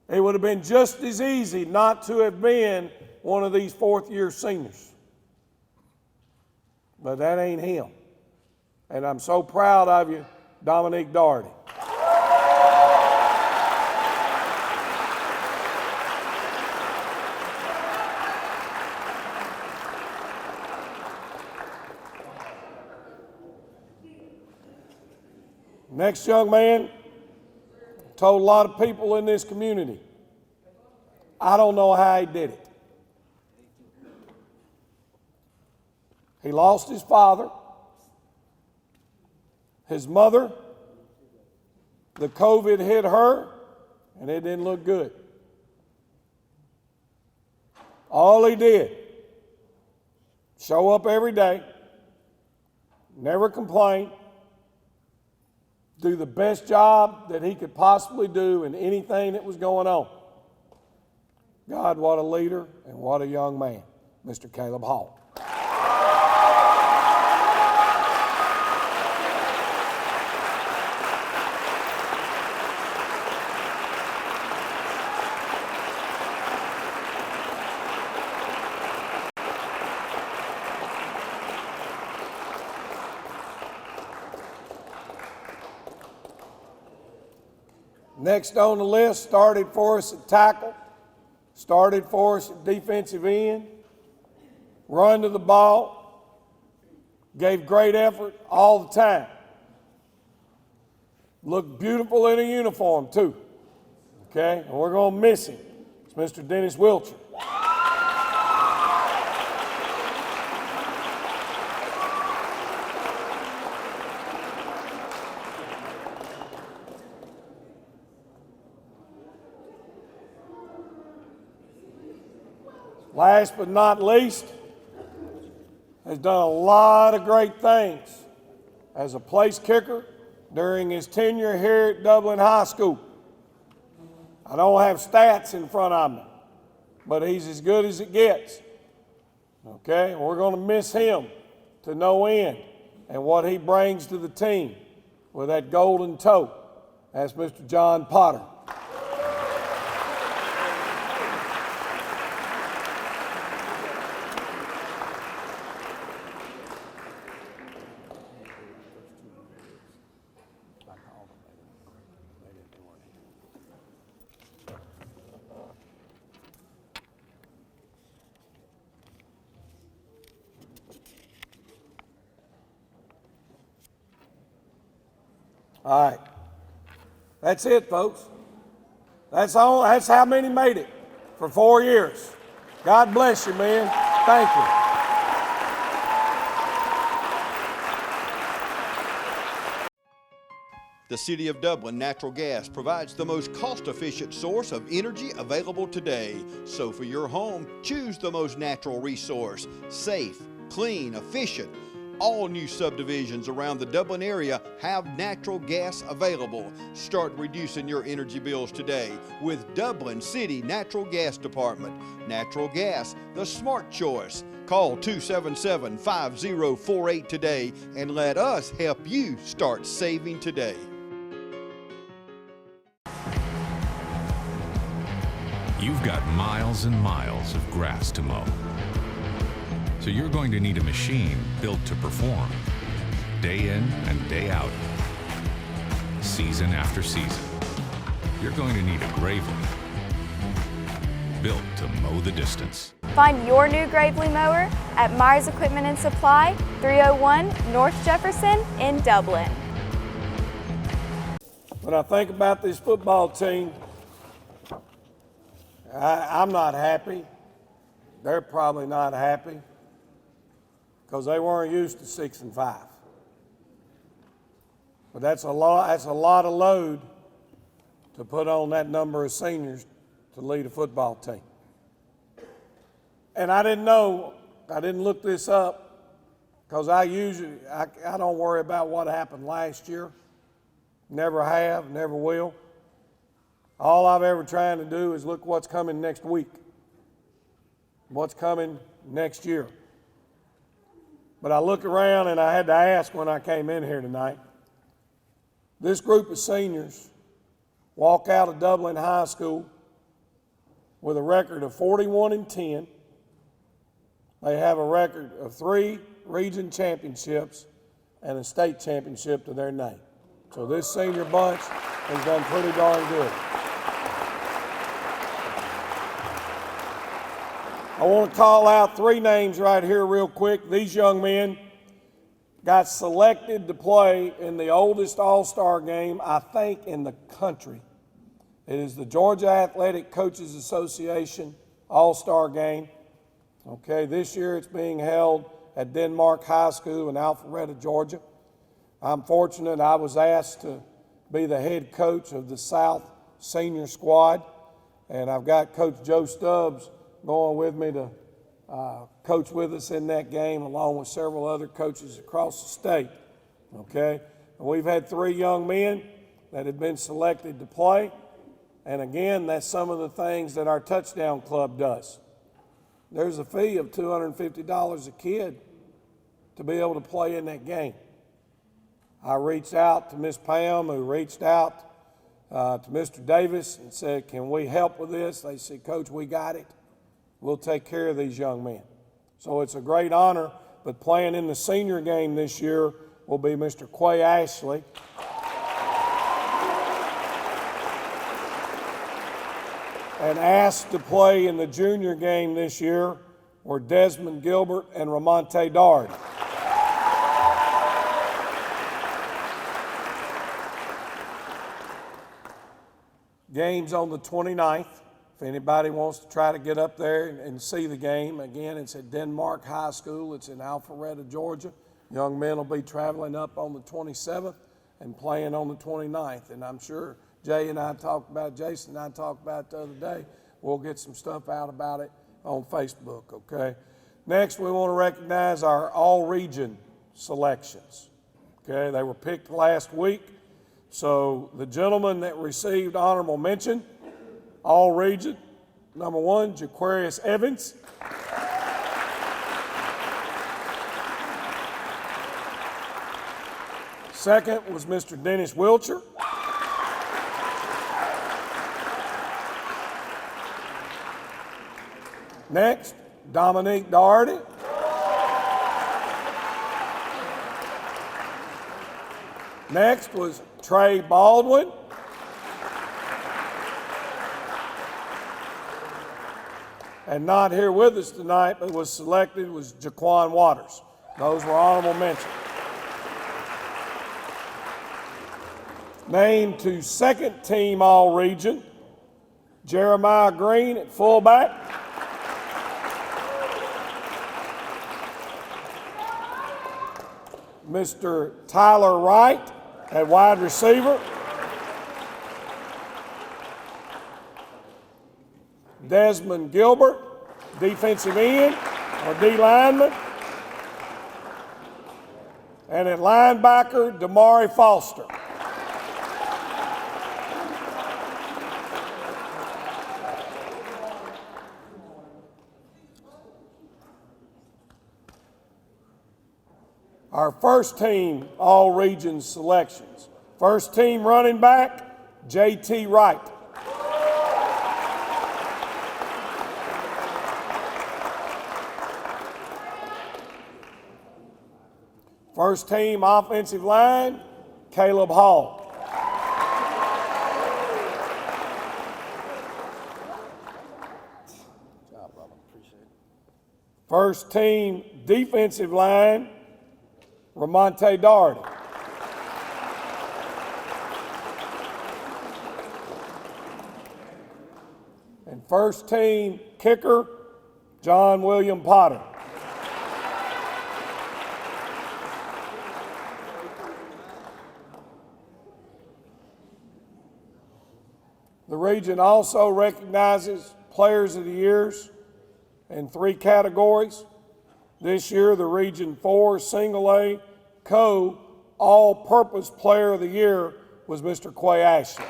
It would have been just as easy not to have been one of these 4th year seniors. But that ain't him. And I'm so proud of you, Dominique Doherty. Next young man told a lot of people in this community, I don't know how he did it. He lost his father, his mother, the COVID hit her, and it didn't look good. All he did, show up every day, never complain, do the best job that he could possibly do in anything that was going on. God, what a leader and what a young man, Mr. Caleb Hall. Next on the list, started for us at tackle, started for us at defensive end, run to the ball, gave great effort all the time. Looked beautiful in a uniform too, okay? And we're going to miss him. It's Mr. Dennis Wiltshire. Last but not least, has done a lot of great things as a place kicker during his tenure here at Dublin High School. I don't have stats in front of me, but he's as good as it gets. Okay, and we're going to miss him to no end and what he brings to the team with that golden toe. That's Mr. John Potter. All right. That's it, folks. That's all. That's how many made it for 4 years. God bless you, man. Thank you.
The City of Dublin Natural Gas provides the most cost-efficient source of energy available today. So for your home, choose the most natural resource. Safe, clean, efficient. All new subdivisions around the Dublin area have natural gas available. Start reducing your energy bills today with Dublin City Natural Gas Department. Natural gas, the smart choice. Call 277-5048 today and let us help you start saving today.
You've got miles and miles of grass to mow. So you're going to need a machine built to perform, day in and day out, season after season. You're going to need a Gravely, built to mow the distance.
Find your new Gravely mower at Myers Equipment and Supply, 301 North Jefferson in Dublin.
When I think about this football team, I'm not happy. They're probably not happy because they weren't used to 6 and 5. But that's a lot of load to put on that number of seniors to lead a football team. And I didn't look this up because I don't worry about what happened last year. Never have, never will. All I've ever tried to do is look what's coming next week, what's coming next year. But I look around and I had to ask when I came in here tonight, this group of seniors walk out of Dublin High School with a record of 41-10. They have a record of 3 region championships and a state championship to their name. So this senior bunch has done pretty darn good. I want to call out 3 names right here real quick. These young men got selected to play in the oldest all-star game, I think, in the country. It is the Georgia Athletic Coaches Association all-star game. Okay, this year it's being held at Denmark High School in Alpharetta, Georgia. I'm fortunate I was asked to be the head coach of the South Senior Squad, and I've got Coach Joe Stubbs going with me to coach with us in that game, along with several other coaches across the state, okay? And we've had 3 young men that have been selected to play, and again, that's some of the things that our touchdown club does. There's a fee of $250 a kid to be able to play in that game. I reached out to Miss Pam, who reached out to Mr. Davis and said, can we help with this? They said, Coach, we got it. We'll take care of these young men. So it's a great honor, but playing in the senior game this year will be Mr. Quay Ashley. And asked to play in the junior game this year were Desmond Gilbert and Dominique Darden. Game's on the 29th. If anybody wants to try to get up there and see the game, again, it's at Denmark High School. It's in Alpharetta, Georgia. Young men will be traveling up on the 27th and playing on the 29th. And I'm sure Jason and I talked about it the other day. We'll get some stuff out about it on Facebook, okay? Next, we want to recognize our all-region selections, okay? They were picked last week. So the gentleman that received honorable mention, all region, number 1, Aquarius Evans. Second was Mr. Dennis Wilcher. Next, Dominique Doherty. Next was Trey Baldwin. And not here with us tonight, but was selected was Jaquan Waters. Those were honorable mentions. Named to second team All-Region, Jeremiah Green at fullback. Mr. Tyler Wright at wide receiver. Desmond Gilbert, defensive end or D lineman. And at linebacker, Damari Foster. Our first team All-Region selections. First team running back, J.T. Wright. First team offensive line, Caleb Hall. Good job, brother. Appreciate it. First team defensive line, Ramonte Doherty. And first team kicker, John William Potter. The region also recognizes Players of the Years in 3 categories. This year, the Region 4 Single A Co All-Purpose Player of the Year was Mr. Quay Ashley.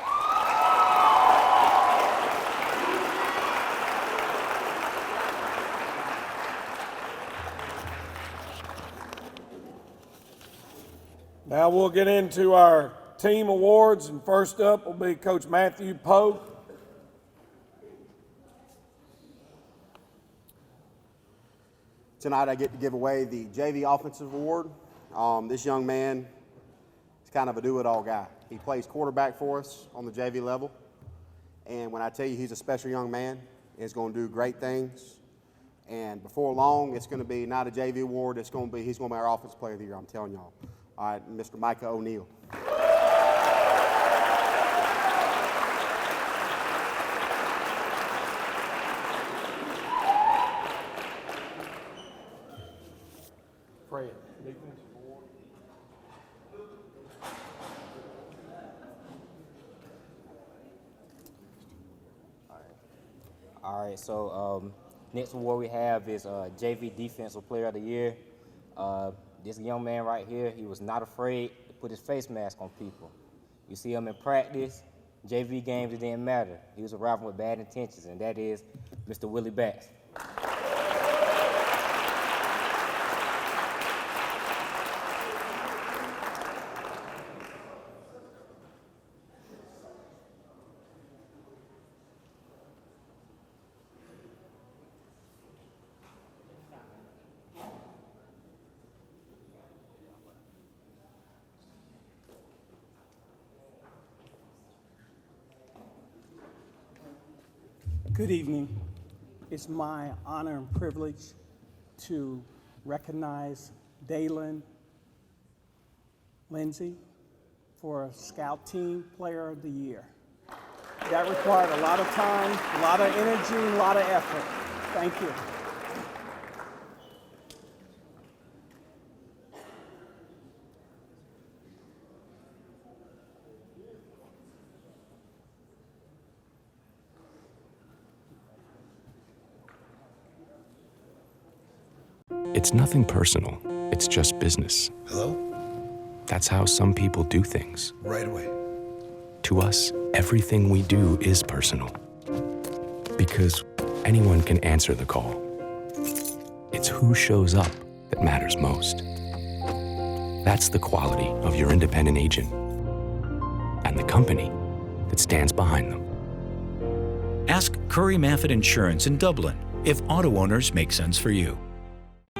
Now we'll get into our team awards, and first up will be Coach Matthew Poe.
Tonight I get to give away the JV Offensive Award. This young man is kind of a do-it-all guy. He plays quarterback for us on the JV level, and when I tell you he's a special young man, he's going to do great things. And before long, it's going to be not a JV award. He's going to be our Offensive Player of the Year. I'm telling y'all. All right, Mr. Micah O'Neill.
Fred.
All right, so next award we have is JV Defensive Player of the Year. This young man right here, he was not afraid to put his face mask on people. You see him in practice, JV games, it didn't matter. He was arriving with bad intentions, and that is Mr. Willie Bass.
Good evening. It's my honor and privilege to recognize Dalen Lindsey for Scout Team Player of the Year. That required a lot of time, a lot of energy, and a lot of effort. Thank you.
It's nothing personal. It's just business.
Hello?
That's how some people do things.
Right away.
To us, everything we do is personal. Because anyone can answer the call. It's who shows up that matters most. That's the quality of your independent agent and the company that stands behind them.
Ask Curry Maffett Insurance in Dublin if auto owners make sense for you.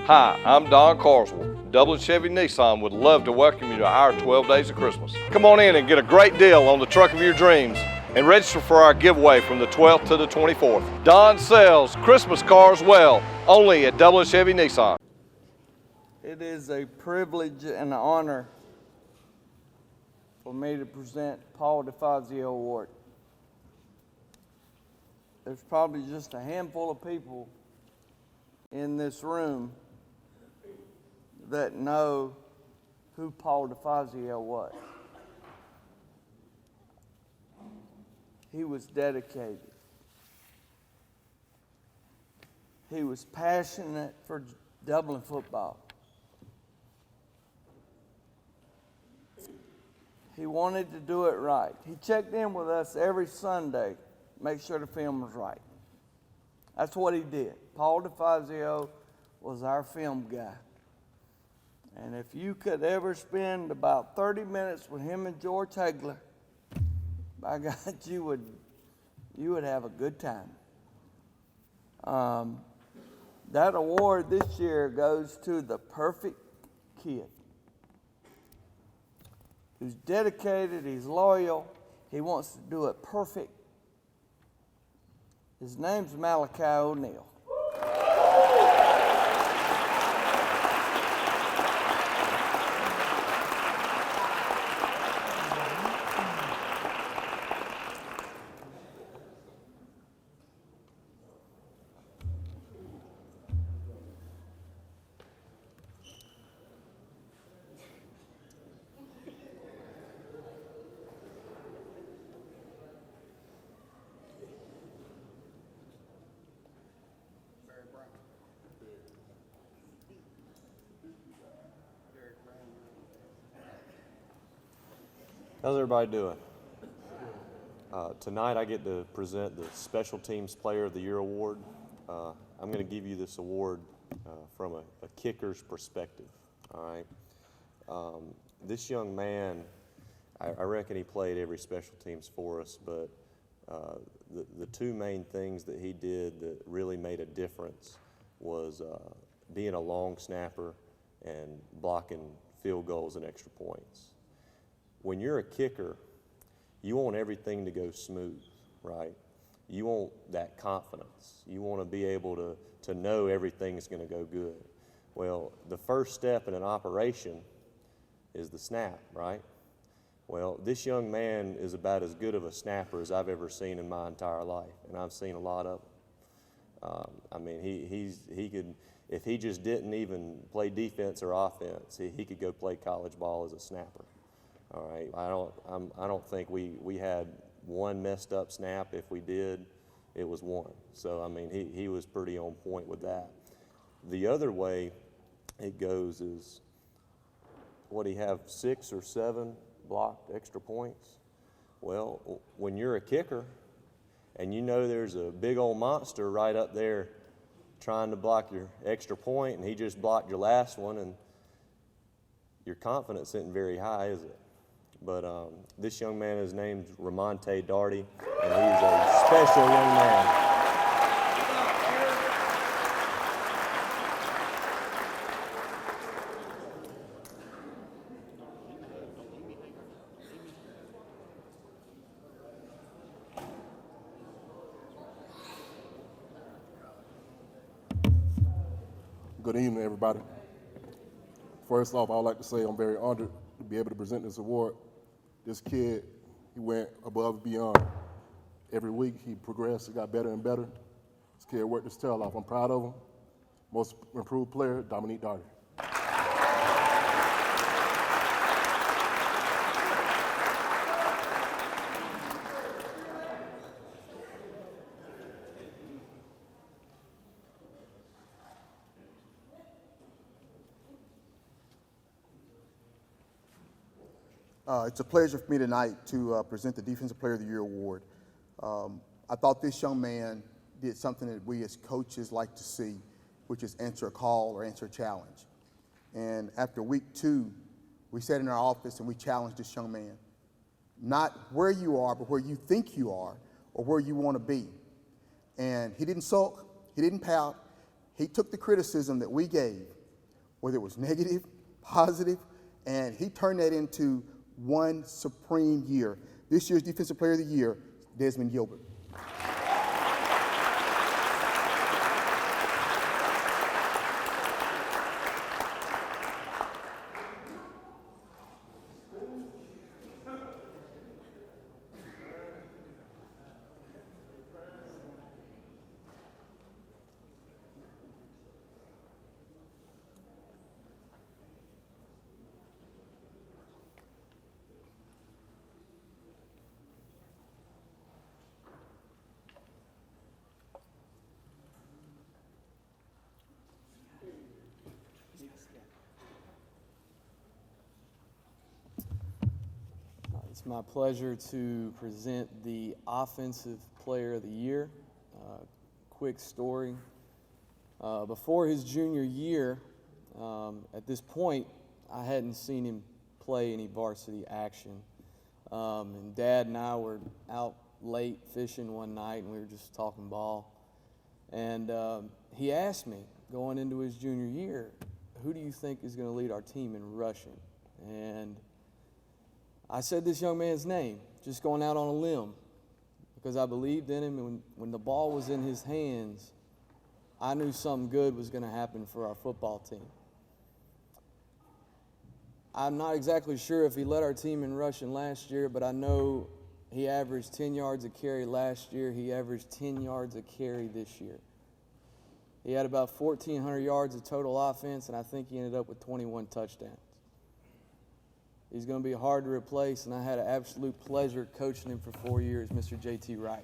Hi, I'm Don Carswell. Dublin Chevy Nissan would love to welcome you to our 12 Days of Christmas. Come on in and get a great deal on the truck of your dreams and register for our giveaway from the 12th to the 24th. Don sells Christmas cars well, only at Dublin Chevy Nissan.
It is a privilege and an honor
for me to present Paul Defazio Award. There's probably just a handful of people in this room that know who Paul Defazio was. He was dedicated. He was passionate for Dublin football. He wanted to do it right. He checked in with us every Sunday, make sure the film was right. That's what he did. Paul Defazio was our film guy. And if you could ever spend about 30 minutes with him and George Hagler, by God, you would have a good time. That award this year goes to the perfect kid. Who's dedicated, he's loyal, he wants to do it perfect. His name's Malachi O'Neal.
How's everybody doing? Tonight I get to present the Special Teams Player of the Year award. I'm going to give you this award from a kicker's perspective. All right. This young man, I reckon he played every special teams for us, but the two main things that he did that really made a difference was being a long snapper and blocking field goals and extra points. When you're a kicker, you want everything to go smooth, right? You want that confidence. You want to be able to know everything's going to go good. Well, the first step in an operation is the snap, right? Well, this young man is about as good of a snapper as I've ever seen in my entire life, and I've seen a lot of them. I mean, he could, if he just didn't even play defense or offense, he could go play college ball as a snapper. All right, I don't think we had one messed up snap. If we did, it was one. So, I mean, he was pretty on point with that. The other way it goes is, what do you have, 6 or 7 blocked extra points? Well, when you're a kicker and you know there's a big old monster right up there trying to block your extra point and he just blocked your last one, and your confidence isn't very high, is it? But this young man is named Dominique Doherty, and he's a special young man.
Good evening, everybody. First off, I would like to say I'm very honored to be able to present this award. This kid, he went above and beyond. Every week he progressed, he got better and better. This kid worked his tail off. I'm proud of him. Most improved player, Dominique Darden.
It's a pleasure for me tonight to present the Defensive Player of the Year award. I thought this young man did something that we as coaches like to see, which is answer a call or answer a challenge. And after week 2, we sat in our office and we challenged this young man. Not where you are, but where you think you are or where you want to be. And he didn't sulk, he didn't pout. He took the criticism that we gave, whether it was negative, positive, and he turned that into one supreme year. This year's Defensive Player of the Year, Desmond Gilbert.
It's my pleasure to present the Offensive Player of the Year. Quick story. Before his junior year, at this point, I hadn't seen him play any varsity action. And Dad and I were out late fishing one night, and we were just talking ball. And he asked me, going into his junior year, who do you think is going to lead our team in rushing? And I said this young man's name, just going out on a limb, because I believed in him, and when the ball was in his hands, I knew something good was going to happen for our football team. I'm not exactly sure if he led our team in rushing last year, but I know he averaged 10 yards a carry last year. He averaged 10 yards a carry this year. He had about 1,400 yards of total offense, and I think he ended up with 21 touchdowns. He's going to be hard to replace, and I had an absolute pleasure coaching him for 4 years, Mr. J.T. Wright.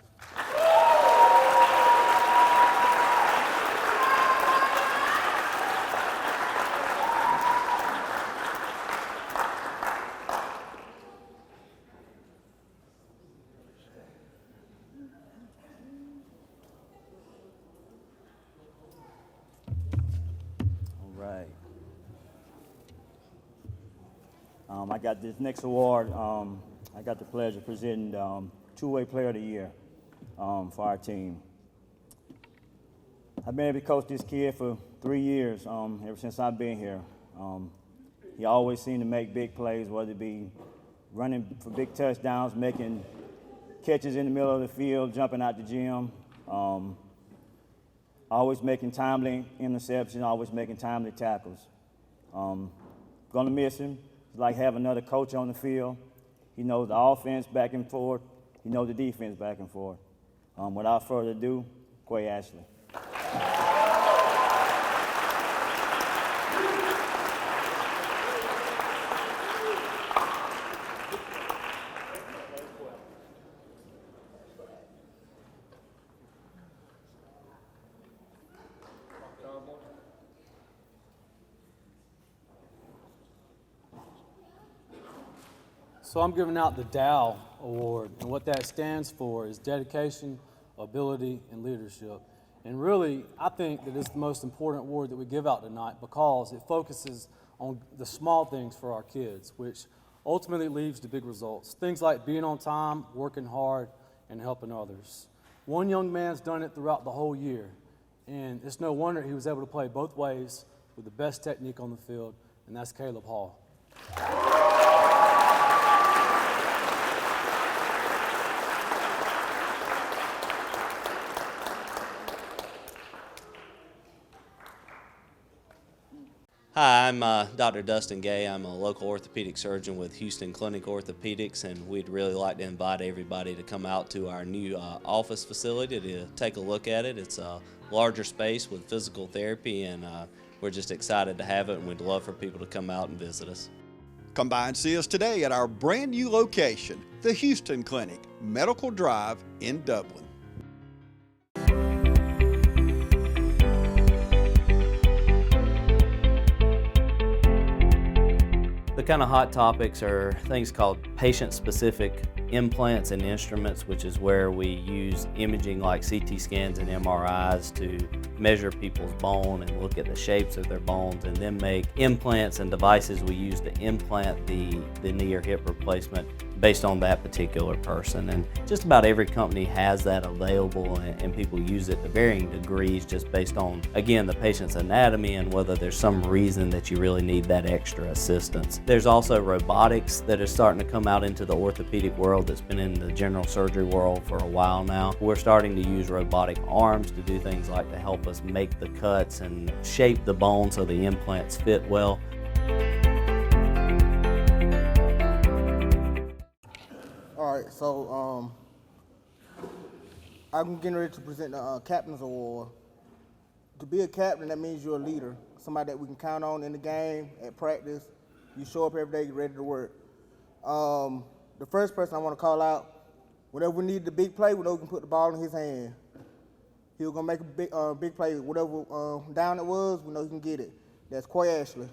I got this next award. I got the pleasure of presenting two-way player of the year for our team. I've been able to coach this kid for 3 years, ever since I've been here. He always seemed to make big plays, whether it be running for big touchdowns, making catches in the middle of the field, jumping out the gym, always making timely interceptions, always making timely tackles. Gonna miss him. It's like having another coach on the field. He knows the offense back and forth. He knows the defense back and forth. Without further ado, Quay Ashley.
So I'm giving out the Dow Award, and what that stands for is dedication, ability, and leadership. And really, I think that it's the most important award that we give out tonight because it focuses on the small things for our kids, which ultimately leads to big results. Things like being on time, working hard, and helping others. One young man's done it throughout the whole year, and it's no wonder he was able to play both ways with the best technique on the field, and that's Caleb Hall.
Hi, I'm Dr. Dustin Gay. I'm a local orthopedic surgeon with Houston Clinic Orthopedics, and we'd really like to invite everybody to come out to our new office facility to take a look at it. It's a larger space with physical therapy, and we're just excited to have it, and we'd love for people to come out and visit us.
Come by and see us today at our brand new location, the Houston Clinic, Medical Drive in Dublin.
The kind of hot topics are things called patient-specific implants and instruments, which is where we use imaging like CT scans and MRIs to measure people's bone and look at the shapes of their bones, and then make implants and devices we use to implant the knee or hip replacement based on that particular person. And just about every company has that available, and people use it to varying degrees just based on, again, the patient's anatomy and whether there's some reason that you really need that extra assistance. There's also robotics that is starting to come out into the orthopedic world that's been in the general surgery world for a while now. We're starting to use robotic arms to do things like to help us make the cuts and shape the bone so the implants fit well.
All right, so I'm getting ready to present the Captain's Award. To be a captain, that means you're a leader, somebody that we can count on in the game, at practice. You show up every day, you're ready to work. The first person I want to call out, whenever we need the big play, we know we can put the ball in his hand. He was going to make a big play. Whatever down it was, we know he can get it. That's Quay Ashley.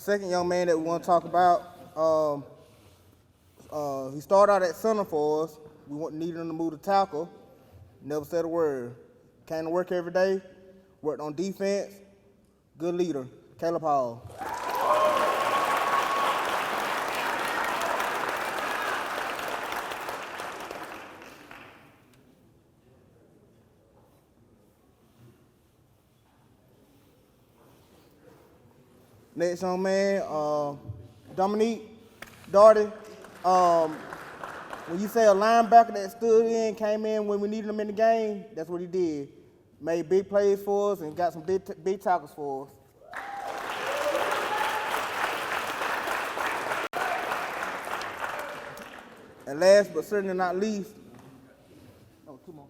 second young man that we want to talk about, he started out at center for us. We needed him to move to tackle. Never said a word. Came to work every day, worked on defense. Good leader, Caleb Hall. Next young man, Dominique Darden. When you say a linebacker that stood in, came in when we needed him in the game, that's what he did. Made big plays for us and got some big tackles for us. And last but certainly not least, oh, two more.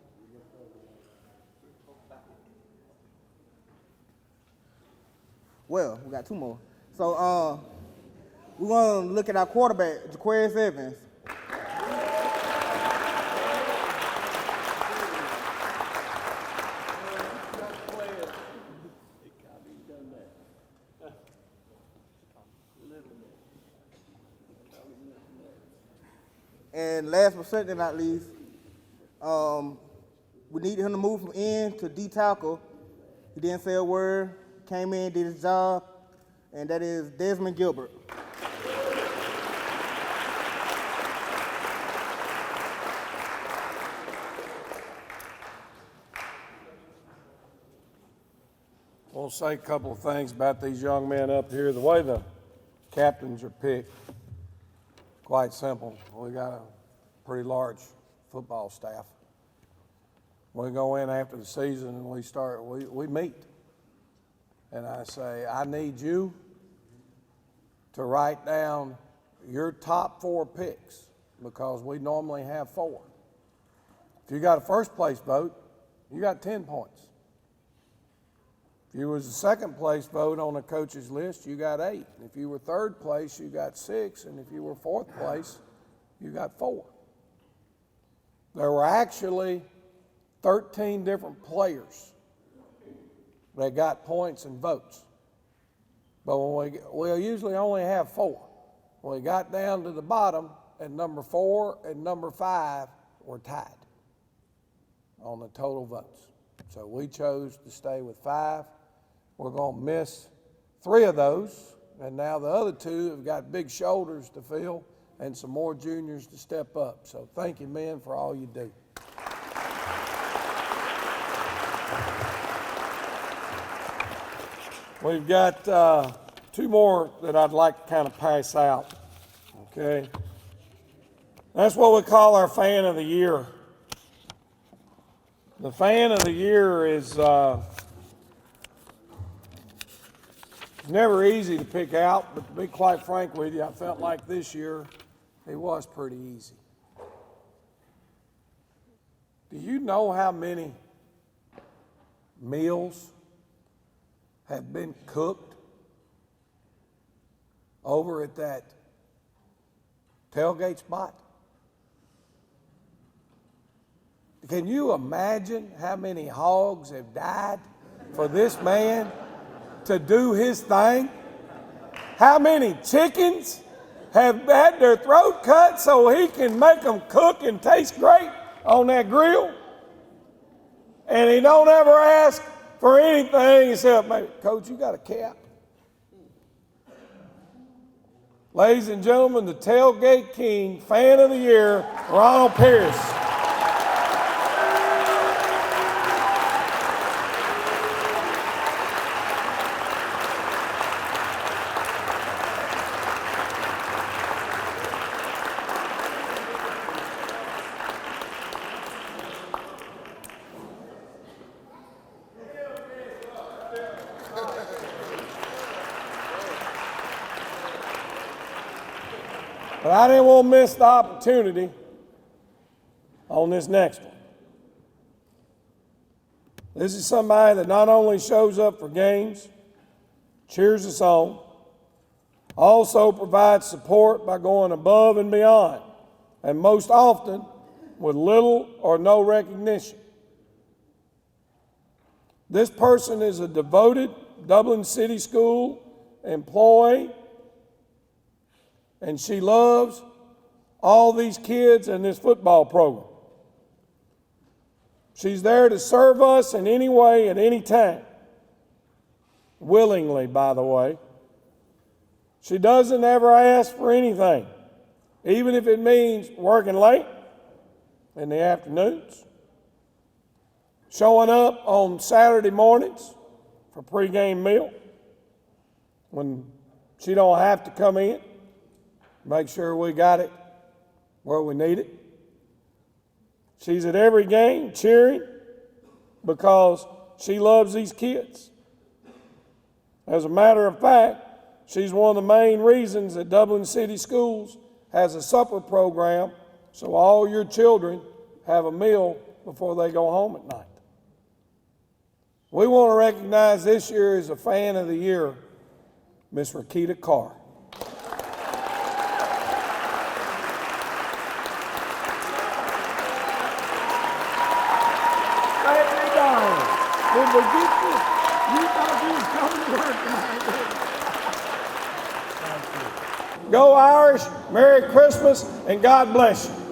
Well, we got two more. So we're going to look at our quarterback, Jaquez Evans. And last but certainly not least, we needed him to move from end to D tackle. He didn't say a word, came in, did his job, and that is Desmond Gilbert.
I want to say a couple of things about these young men up here. The way the captains are picked, quite simple. We got a pretty large football staff. We go in after the season and we meet. And I say, I need you to write down your top 4 picks because we normally have 4. If you got a first place vote, you got 10 points. If you was a second place vote on the coach's list, you got 8. If you were third place, you got 6. And if you were fourth place, you got 4. There were actually 13 different players that got points and votes. But when we usually only have 4. When we got down to the bottom, at number 4 and number 5 were tied on the total votes. So we chose to stay with 5. We're going to miss 3 of those, and now the other 2 have got big shoulders to fill and some more juniors to step up. So thank you, men, for all you do. We've got 2 more that I'd like to kind of pass out, okay? That's what we call our Fan of the Year. The Fan of the Year is never easy to pick out, but to be quite frank with you, I felt like this year it was pretty easy. Do you know how many meals have been cooked over at that tailgate spot? Can you imagine how many hogs have died for this man to do his thing? How many chickens have had their throat cut so he can make them cook and taste great on that grill? And he don't ever ask for anything except, maybe, Coach, you got a cap? Ladies and gentlemen, the Tailgate King, Fan of the Year, Ronald Pierce. But I didn't want to miss the opportunity on this next one. This is somebody that not only shows up for games, cheers us on, also provides support by going above and beyond, and most often with little or no recognition. This person is a devoted Dublin City School employee and she loves all these kids and this football program. She's there to serve us in any way at any time. Willingly, by the way. She doesn't ever ask for anything, even if it means working late in the afternoons, showing up on Saturday mornings for pregame meal when she don't have to come in, make sure we got it where we need it. She's at every game cheering because she loves these kids. As a matter of fact, she's one of the main reasons that Dublin City Schools has a supper program so all your children have a meal before they go home at night. We want to recognize this year as a Fan of the Year, Miss Tatiana Carr. Go Irish, Merry Christmas, and God bless you.